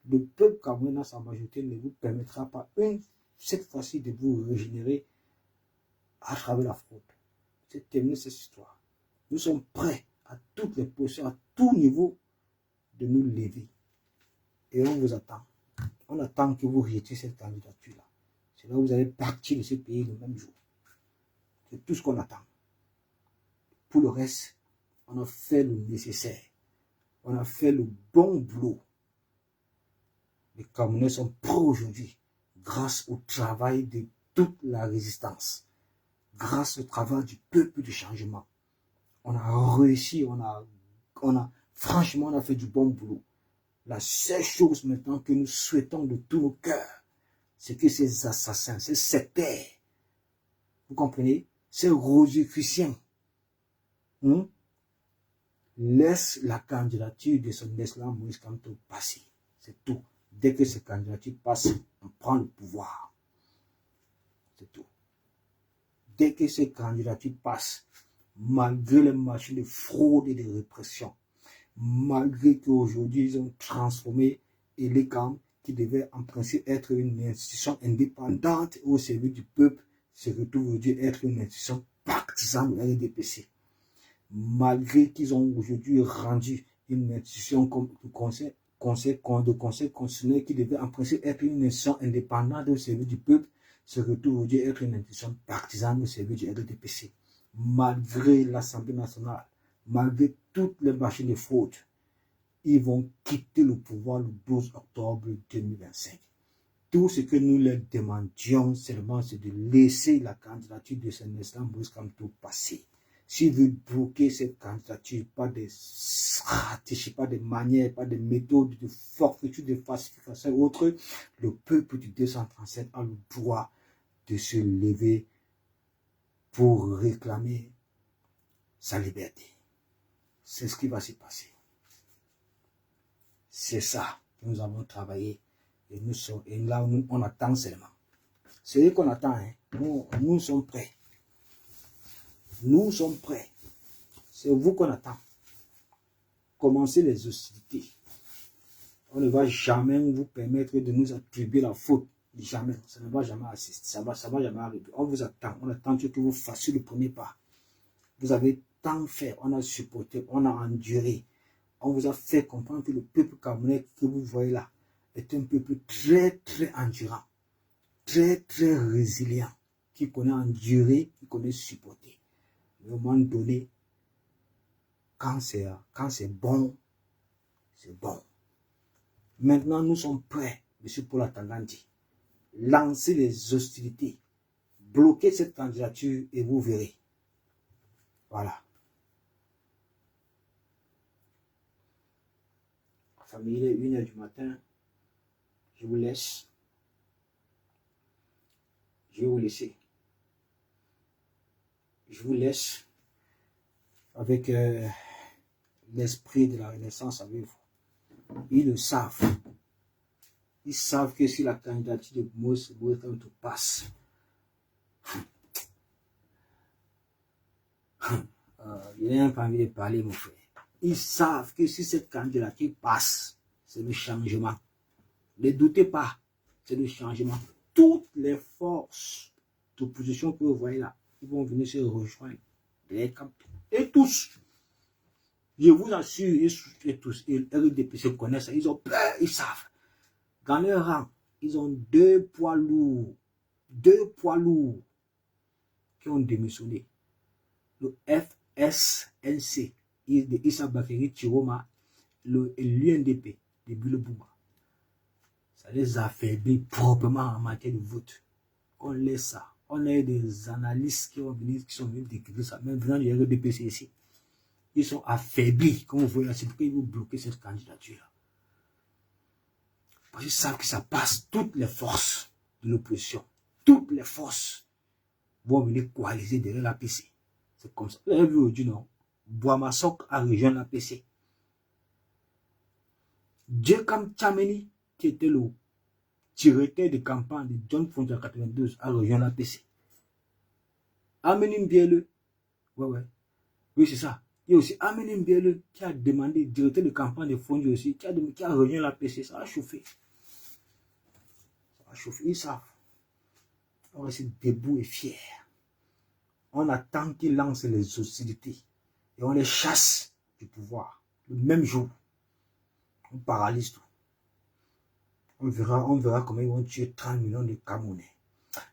A: Le peuple camerounais dans sa majorité ne vous permettra pas cette fois-ci de vous régénérer à travers la fraude. C'est terminé cette histoire. Nous sommes prêts à toutes les positions, à tout niveau, de nous lever. Et on vous attend. On attend que vous retirez cette candidature-là. C'est là où vous allez partir de ce pays le même jour. C'est tout ce qu'on attend. Pour le reste, on a fait le nécessaire. On a fait le bon boulot. Les Camerounais sont prêts aujourd'hui grâce au travail de toute la résistance. Grâce au travail du peuple du changement. On a réussi, franchement, on a fait du bon boulot. La seule chose maintenant que nous souhaitons de tout nos cœurs, c'est que ces assassins, ces sectaires, vous comprenez, ces rosicruciens, laissent la candidature de son excellent Moïse Kamto passer. C'est tout. Dès que cette candidature passe, on prend le pouvoir. C'est tout. Dès que ces candidatures passent, malgré les machines de fraude et de répression, malgré qu'aujourd'hui, ils ont transformé ELECAM, qui devait en principe être une institution indépendante au service du peuple, se retrouve aujourd'hui être une institution partisane de RDPC. Malgré qu'ils ont aujourd'hui rendu une institution comme le conseil constitutionnel qui devait en principe être une institution indépendante au service du peuple, se retrouve aujourd'hui être une institution partisane au service du RDPC. Malgré l'Assemblée nationale, malgré toutes les machines de fraude, ils vont quitter le pouvoir le 12 octobre 2025. Tout ce que nous leur demandions seulement, c'est de laisser la candidature de Célestin Moïse Kamto passer. S'ils veulent bloquer cette candidature, pas des stratégies, pas des manières, pas des méthodes de forfaiture, de falsification ou autre, le peuple du 237 a le droit de se lever pour réclamer sa liberté. C'est ce qui va se passer. C'est ça que nous avons travaillé et là on attend seulement. C'est ce qu'on attend. Hein. Nous sommes prêts. Nous sommes prêts. C'est vous qu'on attend. Commencez les hostilités. On ne va jamais vous permettre de nous attribuer la faute. Jamais. Ça ne va jamais assister. Ça va jamais arriver. On vous attend. On attend que vous fassiez le premier pas. Vous avez tant fait. On a supporté. On a enduré. On vous a fait comprendre que le peuple camerounais que vous voyez là est un peuple très, très endurant. Très, très résilient. Qui connaît endurer, qui connaît supporter. Mais au moment donné, quand c'est bon, c'est bon. Maintenant, nous sommes prêts, M. Paul Atangandi. Lancez les hostilités. Bloquez cette candidature et vous verrez. Voilà. Famille, il est 1h du matin. Je vous laisse. Je vais vous laisser. Je vous laisse avec l'esprit de la Renaissance avec vous. Ils le savent. Ils savent que si la candidature de Moïse Kamto passe, il n'a même pas envie de parler, mon frère. Ils savent que si cette candidature passe, c'est le changement. Ne doutez pas, c'est le changement. Toutes les forces d'opposition que vous voyez là, ils vont venir se rejoindre. Et tous, je vous assure, et tous, et RDPC connaissent ça, ils ont peur, ils savent. Dans leur rang, ils ont deux poids lourds qui ont démissionné. Le FSNC de Issa Bakary Chiroma, l'UNDP de Bulebouma. Ça les affaiblit proprement en matière de vote. On laisse ça. On a des analystes qui sont venus décrire ça, même venant du RDPC ici. Ils sont affaiblis, comme vous voyez là, c'est pourquoi ils vont bloquer cette candidature. Parce qu'ils savent que ça passe, toutes les forces de l'opposition, toutes les forces vont venir coaliser derrière la PC. C'est comme ça. Vous avez vu aujourd'hui, non? Boamasok a rejoint la PC. Djekam Tchameni, qui était le directeur de campagne de John Fondia 92, a rejoint la PC. Amenim Biele, oui c'est ça. Il y a aussi Amenim Biele qui a demandé, directeur de campagne de Fondia aussi, qui a rejoint la PC. Ça a chauffé. Ça a chauffé, ils savent. On reste debout et fiers. On attend qu'ils lancent les hostilités et on les chasse du pouvoir. Le même jour, on paralyse tout. On verra comment ils vont tuer 30 millions de Camerounais.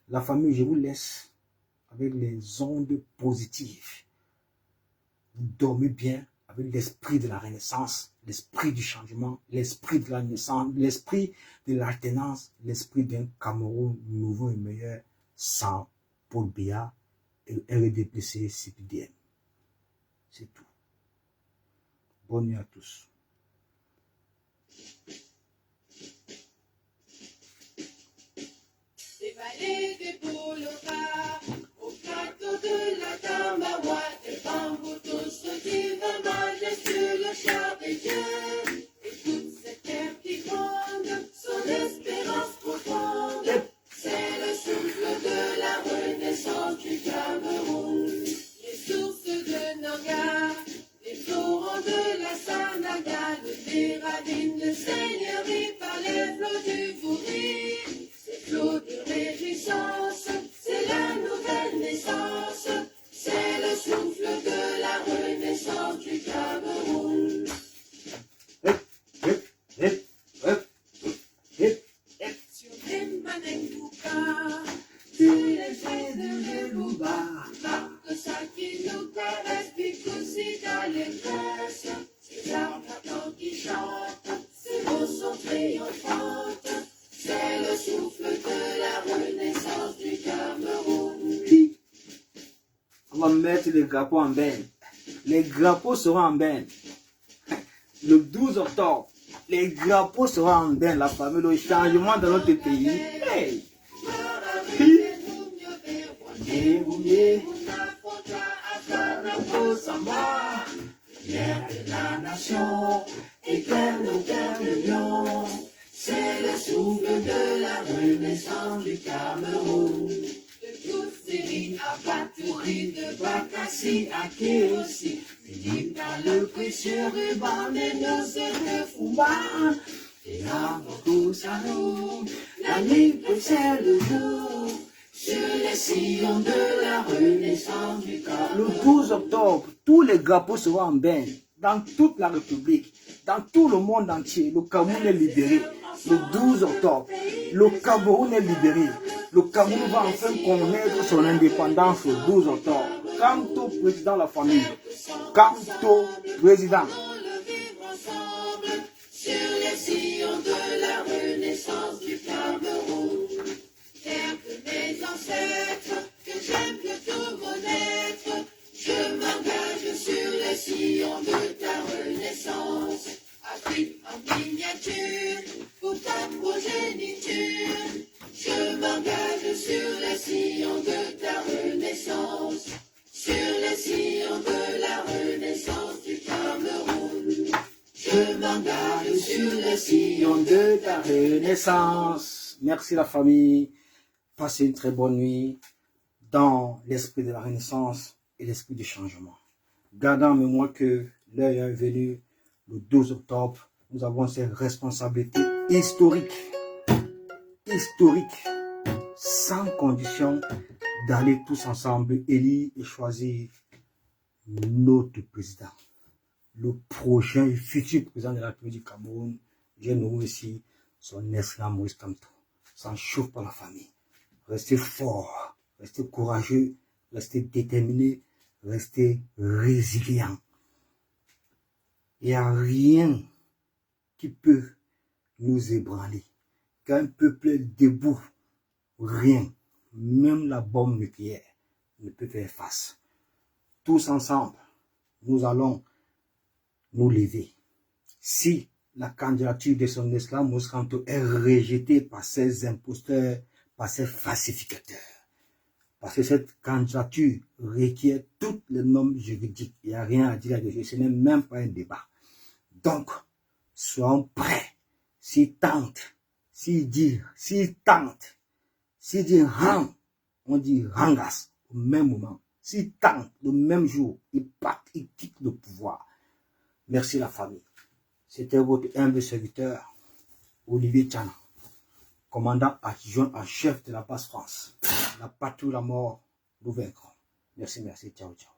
A: La famille, je vous laisse avec les ondes positives. Vous dormez bien avec l'esprit de la Renaissance, l'esprit du changement, l'esprit de la naissance, l'esprit de l'alternance, l'esprit d'un Cameroun nouveau et meilleur sans Paul Biya et le RDPC CPDM. C'est tout. Bonne nuit à tous.
C: Des vallées, des boulevards, au plateau de la Tambawa, des bambous tous divins majestueux, le char des dieux, et toute cette terre qui gronde, son espérance profonde, c'est le souffle de la renaissance du Cameroun. Les sources de Nanga, les torrents de la Sana,
A: c'est de genoux bas.
C: Que ça qui nous caresse, puis aussi dans les fesses. Ces arbres qui chantent, ces mots sont triomphantes. C'est le souffle de la renaissance du Cameroun.
A: Puis, on va mettre les drapeaux en berne. Les drapeaux seront en berne. Le 12 octobre, les drapeaux seront en berne. La famille, le changement dans notre pays. Hey!
C: Mère de la nation, éternelle union, c'est le souffle de la renaissance du Cameroun. De toute série à Batouri, de Bakassi à Kéossi, Philippe dans le précieux ruban des deux de Fumba. Et avant tout ça nous, la nuit c'est le jour, sur les sillons de la renaissance du Cameroun.
A: Le 12 octobre, tous les drapeaux seront en berne. Dans toute la République, dans tout le monde entier, le Cameroun est libéré. Le 12 octobre, le Cameroun est libéré. Le Cameroun va enfin connaître son indépendance le 12 octobre. Quant au président de la famille, quant au président,
C: Le vivre ensemble sur les sillons de la renaissance du Cameroun. Terre de mes ancêtres, que j'aime que tout mon être, je m'engage sur les sillons de ta renaissance. Afrique en miniature, pour ta progéniture, je m'engage sur les sillons de ta renaissance. Sur les sillons de la renaissance du Cameroun, je m'engage sur les sillons
A: de ta renaissance. Merci la famille. Passez une très bonne nuit dans l'esprit de la renaissance et l'esprit du changement. Gardant en mémoire que l'heure est venue, le 12 octobre, nous avons ces responsabilités historiques, sans condition d'aller tous ensemble élire et choisir notre président, le prochain et futur président de la République du Cameroun. J'ai nommé ici son excellent Maurice Kamto. Ça ne chauffe pas la famille. Restez fort, restez courageux, restez déterminés, restez résilients. Il n'y a rien qui peut nous ébranler. Quand un peuple est debout, rien, même la bombe nucléaire, ne peut faire face. Tous ensemble, nous allons nous lever. Si la candidature de son excellent Maurice Kamto est rejetée par ces imposteurs, par ces falsificateurs, parce que cette candidature requiert toutes les normes juridiques. Il n'y a rien à dire là-dessus. Ce n'est même pas un débat. Donc, soyons prêts. S'il tente, s'il dit rang, on dit rangas au même moment. S'il tente, le même jour, il part, il quitte le pouvoir. Merci la famille. C'était votre humble serviteur, Olivier Tchana, commandant adjoint en chef de la base France. La patrouille, la mort, nous vaincrons. Merci, ciao, ciao.